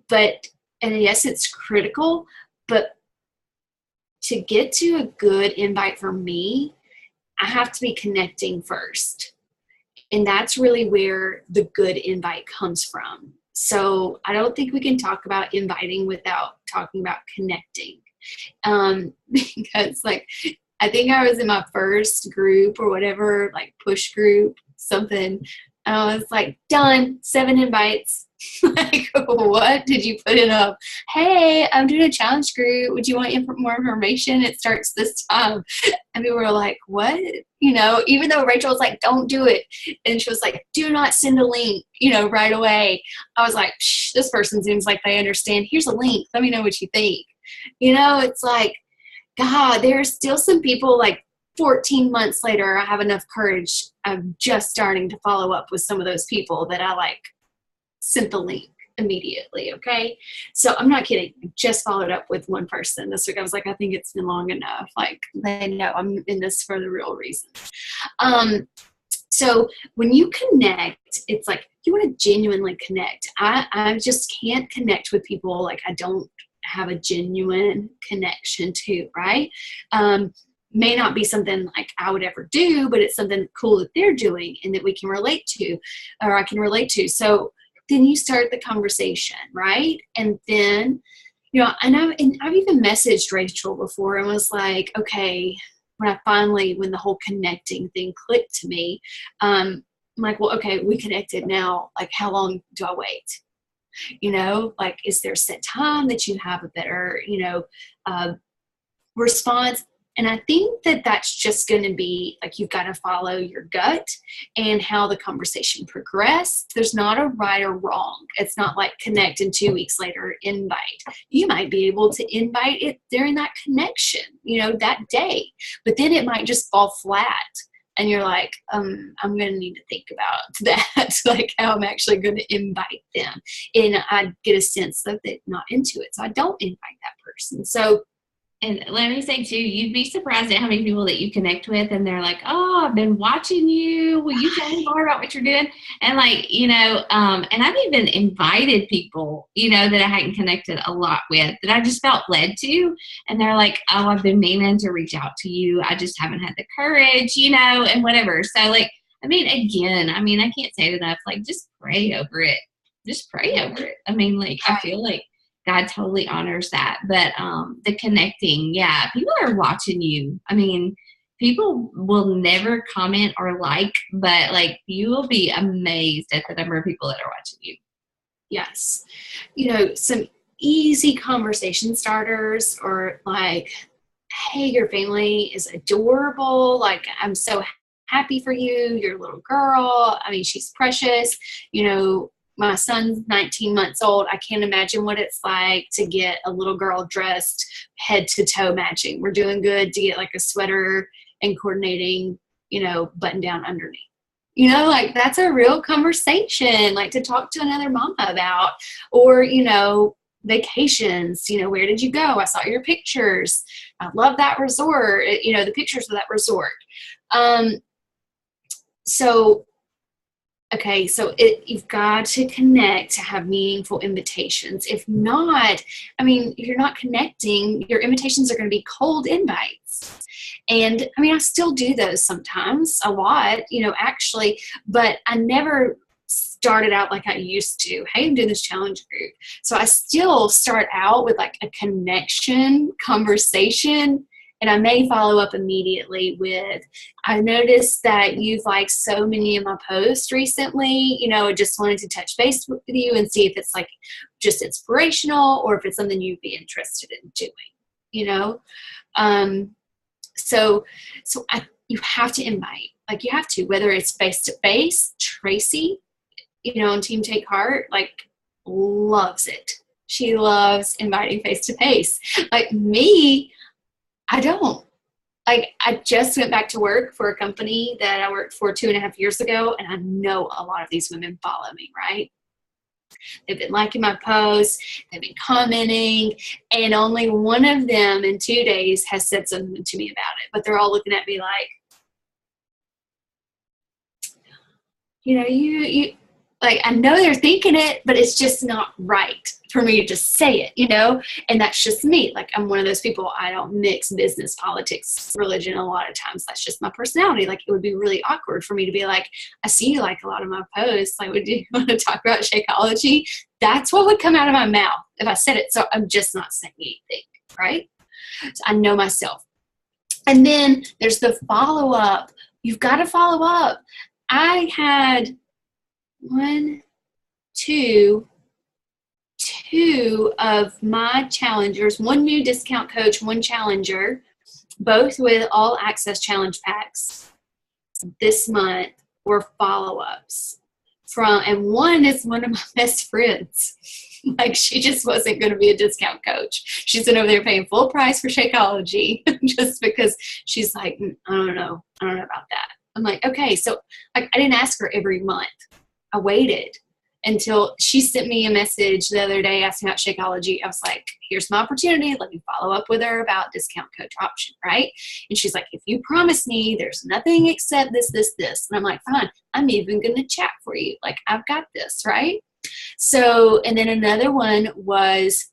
but, and yes, it's critical, but to get to a good invite for me, I have to be connecting first. And that's really where the good invite comes from. So I don't think we can talk about inviting without talking about connecting. Because like, I think I was in my first group or whatever, like push group, something. And I was like, done, 7 invites. Like, what did you put in up? Hey, I'm doing a challenge group. Would you want more information? It starts this time. And we were like, what? Even though Rachel was like, don't do it. And she was like, do not send a link, right away. I was like, this person seems like they understand. Here's a link. Let me know what you think. It's like, God, there's still some people like 14 months later, I have enough courage. I'm just starting to follow up with some of those people that I like sent the link immediately. Okay. So I'm not kidding. I just followed up with one person this week. I was like, I think it's been long enough. Like, they know I'm in this for the real reason. So when you connect, it's like, you want to genuinely connect. I just can't connect with people like I don't have a genuine connection to, right? May not be something like I would ever do, but it's something cool that they're doing and that we can relate to, or I can relate to. So then you start the conversation, right? And then, and I've even messaged Rachel before and was like, okay, when the whole connecting thing clicked to me, I'm like, well, okay, we connected now. Like, how long do I wait? Like, is there a set time that you have a better, response? And I think that that's just going to be like, you've got to follow your gut and how the conversation progressed. There's not a right or wrong. It's not like connect and 2 weeks later invite. You might be able to invite it during that connection, that day, but then it might just fall flat. And you're like, I'm going to need to think about that, like how I'm actually going to invite them. And I get a sense that they're not into it. So I don't invite that person. So, and let me say too, you'd be surprised at how many people that you connect with and they're like, oh, I've been watching you. Will you tell me more about what you're doing? And like, and I've even invited people, that I hadn't connected a lot with that I just felt led to. And they're like, oh, I've been meaning to reach out to you. I just haven't had the courage, and whatever. So like, I can't say it enough. Like, just pray over it. Just pray over it. I feel like God totally honors that. But the connecting, yeah, people are watching you. People will never comment or like, but like, you will be amazed at the number of people that are watching you. Yes. Some easy conversation starters, or like, hey, your family is adorable. Like, I'm so happy for you. Your little girl. She's precious. My son's 19 months old. I can't imagine what it's like to get a little girl dressed head to toe matching. We're doing good to get like a sweater, and coordinating, button down underneath. Like that's a real conversation, like to talk to another mama about, or, vacations, where did you go? I saw your pictures. I love that resort, the pictures of that resort. So you've got to connect to have meaningful invitations. If not, if you're not connecting, your invitations are going to be cold invites. And I still do those sometimes, a lot, actually, but I never started out like I used to. Hey, I'm doing this challenge group. So I still start out with like a connection conversation, and I may follow up immediately with, I noticed that you've liked so many of my posts recently, I just wanted to touch base with you and see if it's like just inspirational or if it's something you'd be interested in doing, So you have to invite, like you have to, whether it's face-to-face. Tracy, on Team Take Heart, like loves it. She loves inviting face-to-face. Like me, I don't. Like I just went back to work for a company that I worked for 2.5 years ago, and I know a lot of these women follow me, right? They've been liking my posts, they've been commenting, and only one of them in 2 days has said something to me about it. But they're all looking at me like, you like, I know they're thinking it, but it's just not right for me to just say it, and that's just me. Like, I'm one of those people, I don't mix business, politics, religion a lot of times. That's just my personality. Like, it would be really awkward for me to be like, I see you like a lot of my posts. Like, would you want to talk about Shakeology? That's what would come out of my mouth if I said it. So I'm just not saying anything, right? So I know myself. And then there's the follow-up. You've got to follow up. I had two of my challengers, one new discount coach, one challenger, both with all access challenge packs this month, were follow-ups and one is one of my best friends. Like, she just wasn't going to be a discount coach. She's been over there paying full price for Shakeology just because she's like, I don't know about that. I'm like, okay. So I didn't ask her every month. I waited until she sent me a message the other day asking about Shakeology. I was like, here's my opportunity. Let me follow up with her about discount coach option, right? And she's like, if you promise me there's nothing except this. And I'm like, fine, I'm even going to chat for you. Like, I've got this, right? So, and then another one was,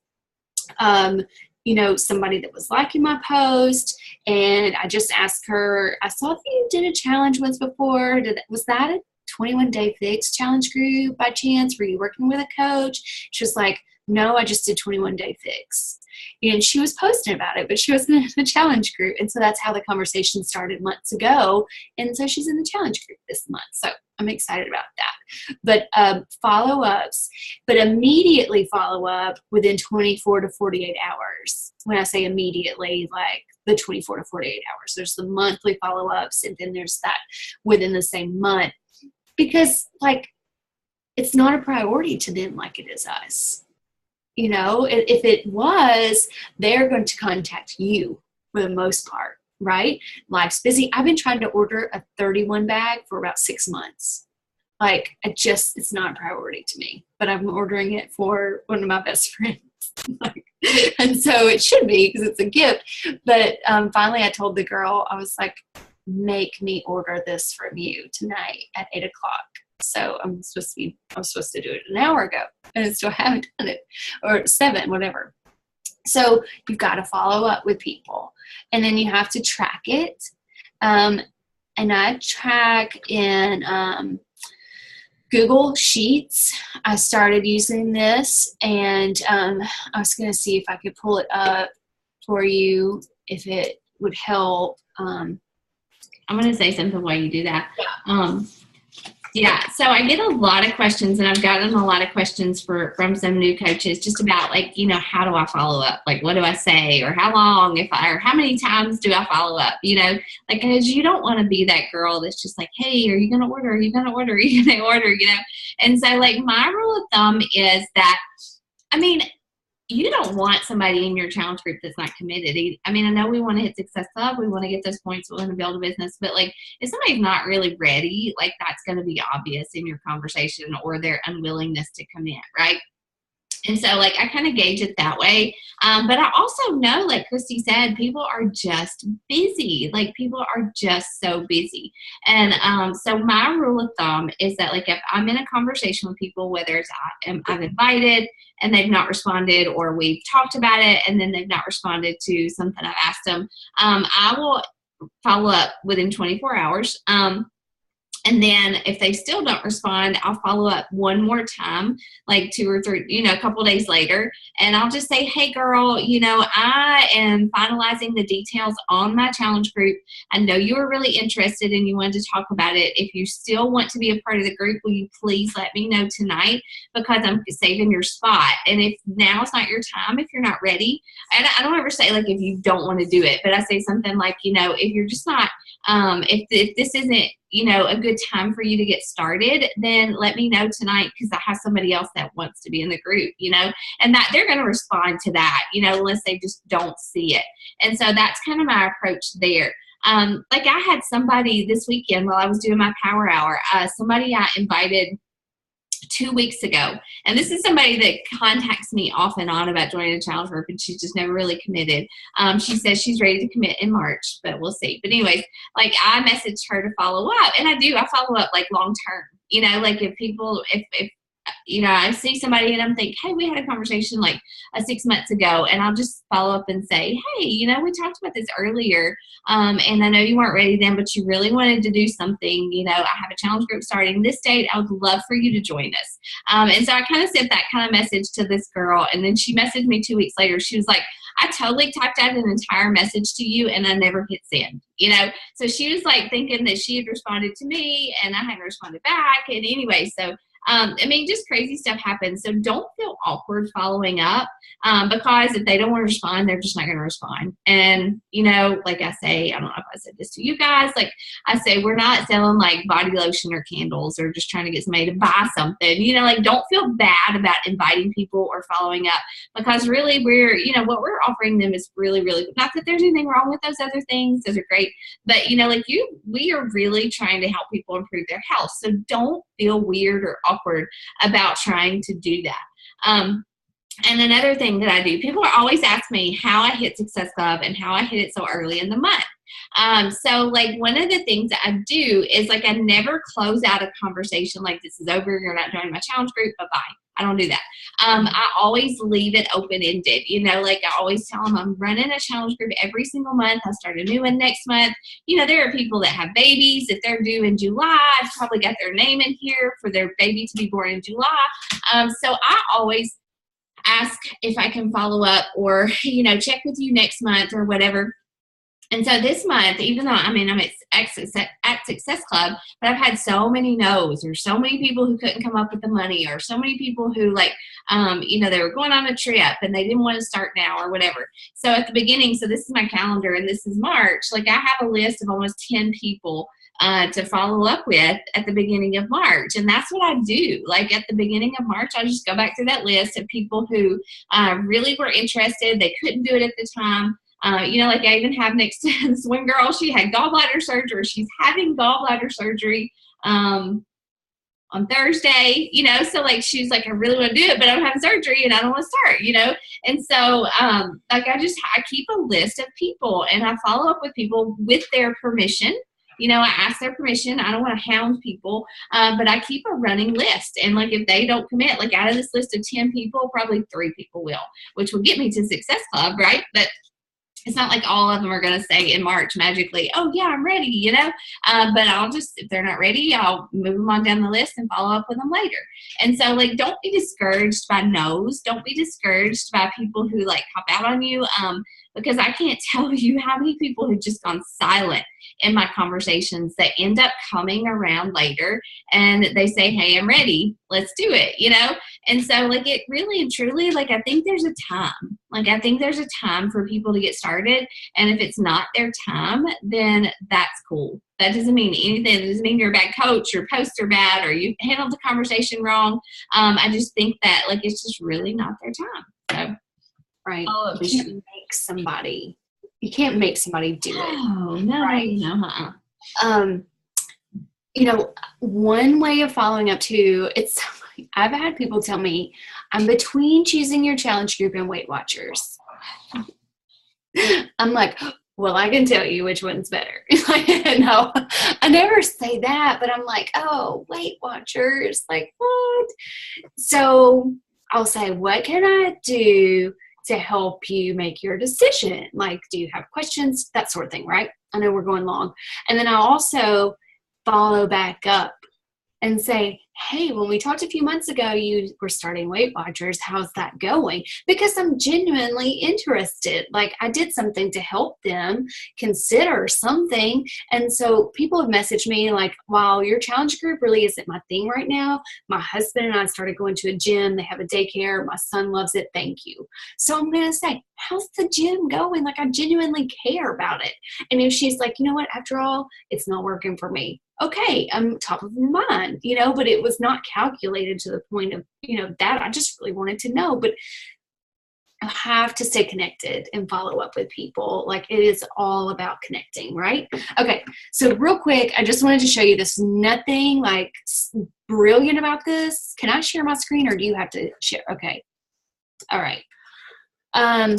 somebody that was liking my post, and I just asked her, I saw that you did a challenge once before. Was that a 21-day fix challenge group by chance? Were you working with a coach? She was like, no, I just did 21-day fix. And she was posting about it, but she wasn't in the challenge group. And so that's how the conversation started months ago. And so she's in the challenge group this month. So I'm excited about that. But follow-ups, but immediately follow up within 24 to 48 hours. When I say immediately, like the 24 to 48 hours. There's the monthly follow-ups, and then there's that within the same month. Because, like, it's not a priority to them like it is us. If it was, they're going to contact you for the most part, right? Life's busy. I've been trying to order a 31 bag for about 6 months. Like, it's not a priority to me, but I'm ordering it for one of my best friends. And so it should be, because it's a gift. But finally I told the girl, I was like, make me order this from you tonight at 8:00. So I was supposed to do it an hour ago, and I still haven't done it, or 7, whatever. So you've got to follow up with people, and then you have to track it. And I track in Google Sheets. I started using this, and I was going to see if I could pull it up for you if it would help. I'm going to say something while you do that. Yeah, so I get a lot of questions, and I've gotten a lot of questions from some new coaches just about, like, how do I follow up? Like, what do I say? Or how long, or how many times do I follow up? Like, because you don't want to be that girl that's just like, hey, are you going to order? Are you going to order? Are you going to order? And so, like, my rule of thumb is that, you don't want somebody in your challenge group that's not committed. I mean, I know we want to hit Success Club. We want to get those points. We want to build a business. But, like, if somebody's not really ready, like, that's going to be obvious in your conversation or their unwillingness to commit, right? And so, like, I kind of gauge it that way. But I also know, like Christy said, people are just busy. Like, people are just so busy. And so my rule of thumb is that, like, if I'm in a conversation with people, whether it's I've invited and they've not responded, or we've talked about it and then they've not responded to something I've asked them, I will follow up within 24 hours. And then if they still don't respond, I'll follow up one more time, like 2 or 3, a couple of days later. And I'll just say, hey, girl, I am finalizing the details on my challenge group. I know you were really interested and you wanted to talk about it. If you still want to be a part of the group, will you please let me know tonight, because I'm saving your spot. And if now is not your time, if you're not ready, and I don't ever say, like, if you don't want to do it, but I say something like, if you're just not, if this isn't, a good time for you to get started, then let me know tonight, because I have somebody else that wants to be in the group, and that they're going to respond to that, unless they just don't see it. And so that's kind of my approach there. Like, I had somebody this weekend while I was doing my power hour, somebody I invited 2 weeks ago. And this is somebody that contacts me off and on about joining a challenge group, and she's just never really committed. She says she's ready to commit in March, but we'll see. But anyways, like, I messaged her to follow up, and I follow up, like, long term, like, if people, if I see somebody and I'm thinking, hey, we had a conversation like 6 months ago, and I'll just follow up and say, hey, we talked about this earlier, and I know you weren't ready then, but you really wanted to do something. I have a challenge group starting this date. I would love for you to join us. And so I kind of sent that kind of message to this girl, and then she messaged me 2 weeks later. She was like, I totally typed out an entire message to you and I never hit send, So she was like thinking that she had responded to me and I hadn't responded back. And anyway, so just crazy stuff happens. So don't feel awkward following up, because if they don't want to respond, they're just not going to respond. And, like I say, I don't know if I said this to you guys, like I say, we're not selling like body lotion or candles or just trying to get somebody to buy something, like, don't feel bad about inviting people or following up, because really we're, what we're offering them is really, really, not that there's anything wrong with those other things. Those are great. But, we are really trying to help people improve their health. So don't feel weird or awkward about trying to do that. And another thing that I do, people are always ask me how I hit Success Club and how I hit it so early in the month. So like one of the things that I do is like I never close out a conversation like this is over, you're not joining my challenge group, bye-bye. I don't do that. I always leave it open-ended. Like I always tell them I'm running a challenge group every single month. I start a new one next month. There are people that have babies. If they're due in July, I've probably got their name in here for their baby to be born in July. So I always ask if I can follow up or, check with you next month or whatever. And so this month, even though, I'm at Success Club, but I've had so many no's, or so many people who couldn't come up with the money, or so many people who like, they were going on a trip and they didn't want to start now or whatever. So at the beginning, so this is my calendar and this is March, like I have a list of almost 10 people to follow up with at the beginning of March. And that's what I do. Like at the beginning of March, I just go back through that list of people who really were interested. They couldn't do it at the time. Like I even have next to this one girl, she had gallbladder surgery. She's having gallbladder surgery on Thursday, so like she's like, I really want to do it, but I'm having surgery and I don't want to start, and so like I keep a list of people and I follow up with people with their permission. I ask their permission. I don't want to hound people, but I keep a running list. And like if they don't commit, like out of this list of 10 people, probably 3 people will, which will get me to Success Club, right? But it's not like all of them are going to say in March magically, oh, yeah, I'm ready, but I'll just, if they're not ready, I'll move them on down the list and follow up with them later. And so, like, don't be discouraged by no's. Don't be discouraged by people who, like, hop out on you, because I can't tell you how many people have just gone silent in my conversations that end up coming around later and they say, hey, I'm ready. Let's do it, And so, like, it really and truly, like, I think there's a time. Like, I think there's a time for people to get started. And if it's not their time, then that's cool. That doesn't mean anything. It doesn't mean you're a bad coach, your posts are bad, or you handled the conversation wrong. I just think that, like, it's just really not their time. So right? Oh, You can't make somebody. You can't make somebody do it. Oh, no, right? no. You know, one way of following up too, I've had people tell me, I'm between choosing your challenge group and Weight Watchers. I'm like, well, I can tell you which one's better. No, I never say that, but I'm like, oh, Weight Watchers, like what? So I'll say, what can I do to help you make your decision? Like, do you have questions? That sort of thing, right? I know we're going long. And then I'll also follow back up and say, hey, when we talked a few months ago, you were starting Weight Watchers. How's that going? Because I'm genuinely interested. Like, I did something to help them consider something. And so people have messaged me like, wow, your challenge group really isn't my thing right now. My husband and I started going to a gym. They have a daycare. My son loves it. Thank you. So I'm going to say, how's the gym going? Like, I genuinely care about it. And if she's like, you know what, after all, it's not working for me. Okay, I'm top of mind, but it was not calculated to the point of, that I just really wanted to know. But I have to stay connected and follow up with people. Like, it is all about connecting, right? Okay, so real quick, I just wanted to show you this. Nothing like brilliant about this. Can I share my screen or do you have to share? Okay, all right. Can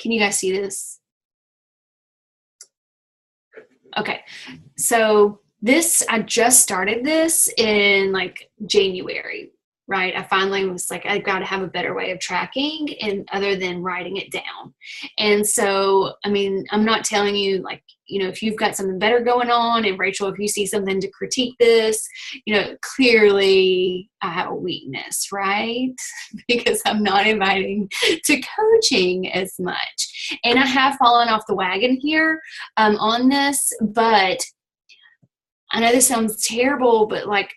you guys see this? Okay, so I just started this in like January, right? I finally was like, I've got to have a better way of tracking and other than writing it down. And so, I mean, I'm not telling you like, if you've got something better going on, and Rachel, if you see something to critique this, clearly I have a weakness, right? Because I'm not inviting to coaching as much. And I have fallen off the wagon here on this, but I know this sounds terrible, but like,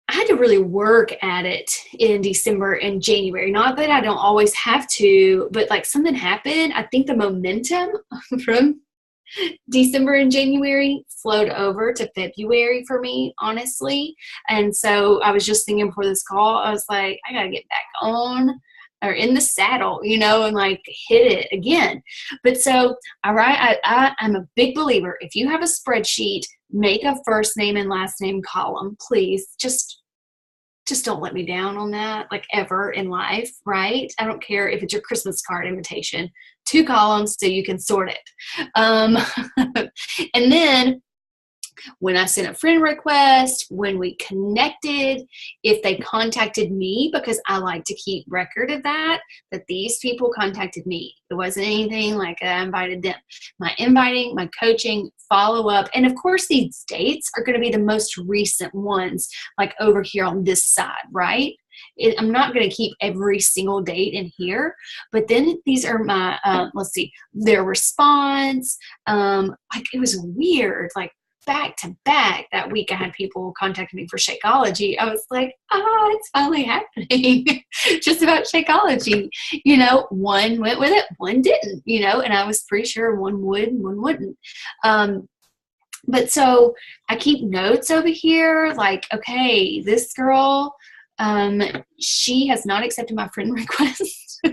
I had to really work at it in December and January. Not that I don't always have to, but like something happened. I think the momentum from December and January flowed over to February for me, honestly. And so I was just thinking before this call, I was like, I got to get back on or in the saddle, and like hit it again. But so, all right, I'm a big believer. If you have a spreadsheet, make a first name and last name column, please. Just don't let me down on that, like ever in life, right? I don't care if it's your Christmas card invitation, 2 columns so you can sort it. And then when I sent a friend request, when we connected, if they contacted me, because I like to keep record of that these people contacted me. It wasn't anything like I invited them. My inviting, my coaching, follow up, and of course these dates are going to be the most recent ones, like over here on this side, right? I'm not going to keep every single date in here, but then these are my, let's see, their response. Like it was weird, like back to back that week I had people contact me for Shakeology. I was like, it's finally happening. Just about Shakeology. One went with it, one didn't, and I was pretty sure one would and one wouldn't. But so I keep notes over here like, okay, this girl, she has not accepted my friend request.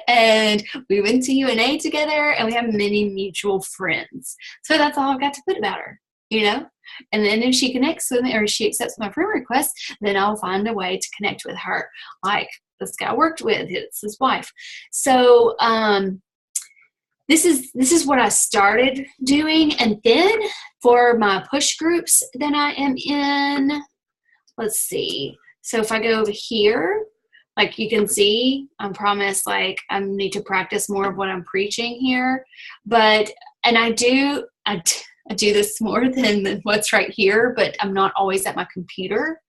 And we went to UNA together and we have many mutual friends. So that's all I've got to put about her, And then if she connects with me or she accepts my friend request, then I'll find a way to connect with her. Like this guy I worked with, it's his wife. So this is what I started doing. And then for my push groups that I am in, let's see. So if I go over here, like you can see, I promise, like I need to practice more of what I'm preaching here. And I do this more than what's right here, but I'm not always at my computer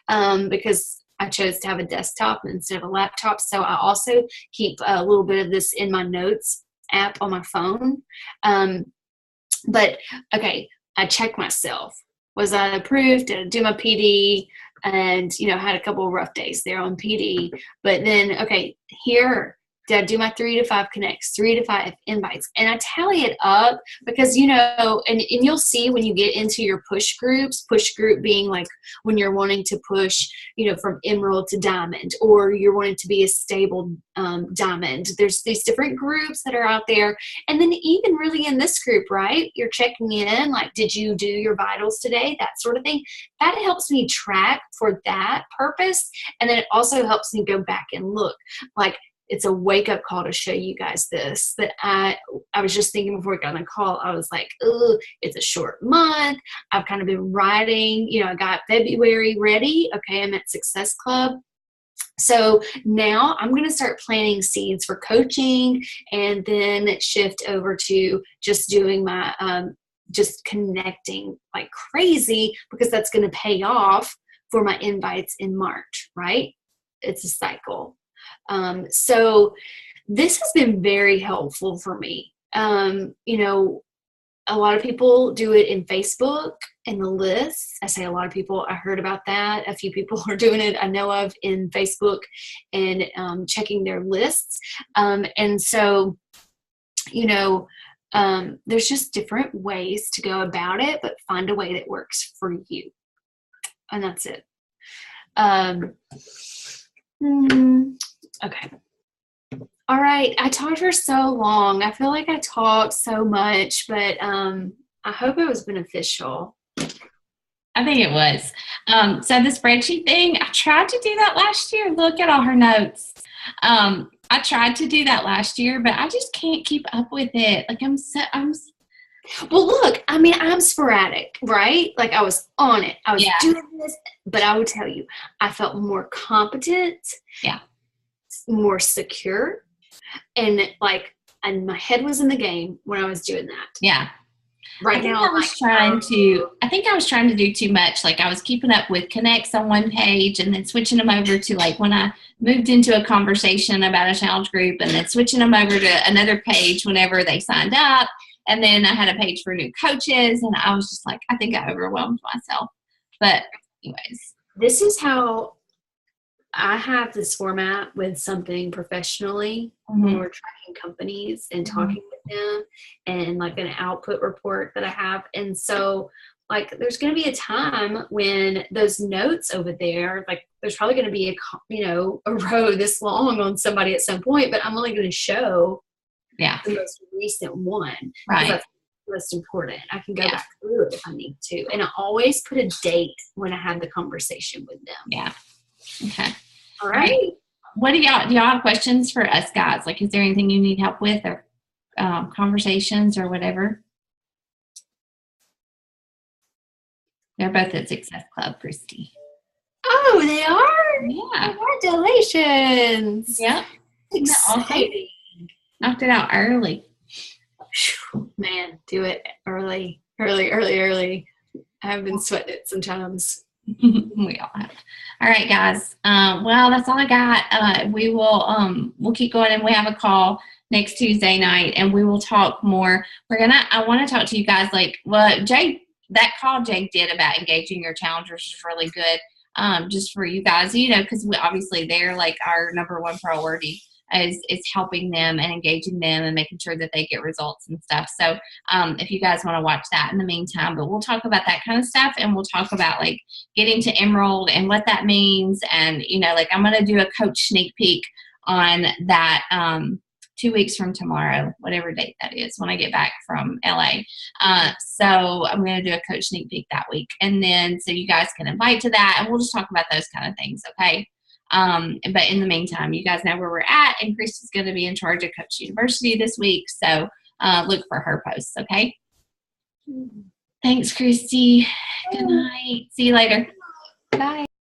because I chose to have a desktop instead of a laptop. So I also keep a little bit of this in my notes app on my phone. But okay, I check myself. Was I approved? Did I do my PD? And, had a couple of rough days there on PD. But then, okay, here, Did I do my 3 to 5 connects, 3 to 5 invites? And I tally it up because, you know, and you'll see when you get into your push groups, push group being like when you're wanting to push, you know, from emerald to diamond, or you're wanting to be a stable diamond. There's these different groups that are out there. And then even really in this group, right? You're checking in, like, did you do your vitals today? That sort of thing. That helps me track for that purpose. And then it also helps me go back and look. Like, it's a wake-up call to show you guys this, that I was just thinking before we got on the call, I was like, oh, it's a short month. I've kind of been writing, you know, I got February ready. Okay, I'm at Success Club. So now I'm going to start planting seeds for coaching, and then shift over to just doing my, just connecting like crazy, because that's going to pay off for my invites in March, right? It's a cycle. So this has been very helpful for me. You know, a lot of people do it in Facebook and the lists. I say a lot of people, I heard about that. A few people are doing it, I know of, in Facebook and checking their lists. And so, you know, there's just different ways to go about it, but find a way that works for you. And that's it. Okay. All right. I talked for so long. I feel like I talked so much, but I hope it was beneficial. I think it was. So the spreadsheet thing, I tried to do that last year. Look at all her notes. I tried to do that last year, but I just can't keep up with it. Like Well, look, I mean, I'm sporadic, right? Like, I was on it. I was doing this, but I would tell you, I felt more competent, more secure, and like, and my head was in the game when I was doing that. Yeah. Right now, I think I was trying to do too much. Like, I was keeping up with connects on one page and then switching them over to, like, when I moved into a conversation about a challenge group, and then switching them over to another page whenever they signed up. And then I had a page for new coaches, and I was just like, I think I overwhelmed myself. But anyways. This is how I have this format with something professionally, when we're tracking companies and talking with them, and like an output report that I have. And so, like, there's going to be a time when those notes over there, like, there's probably going to be a row this long on somebody at some point, but I'm only going to show the most recent one. Right. That's most important. I can go back through it if I need to. And I always put a date when I have the conversation with them. Yeah. Okay. All right. What do y'all have questions for us guys? Like, is there anything you need help with, or conversations or whatever? They're both at Success Club, Christy. Oh, they are? Yeah. Congratulations. Yep. Exciting. Knocked it out early. Man, do it early. I've been sweating it sometimes. We all have. All right, guys. Well, that's all I got. We will we'll keep going, and we have a call next Tuesday night, and we will talk more. I want to talk to you guys, like, well, that call Jake did about engaging your challengers is really good. Just for you guys, you know, because obviously they're like our number one priority is helping them and engaging them and making sure that they get results and stuff. So if you guys want to watch that in the meantime, but we'll talk about that kind of stuff, and we'll talk about like getting to Emerald and what that means. And, you know, like, I'm going to do a coach sneak peek on that 2 weeks from tomorrow, whatever date that is, when I get back from LA. So I'm going to do a coach sneak peek that week. And then, so you guys can invite to that, and we'll just talk about those kind of things. Okay. But in the meantime, you guys know where we're at, and Christy's going to be in charge of Coach University this week. So look for her posts. Okay. Thanks, Christy. Good night. See you later. Bye.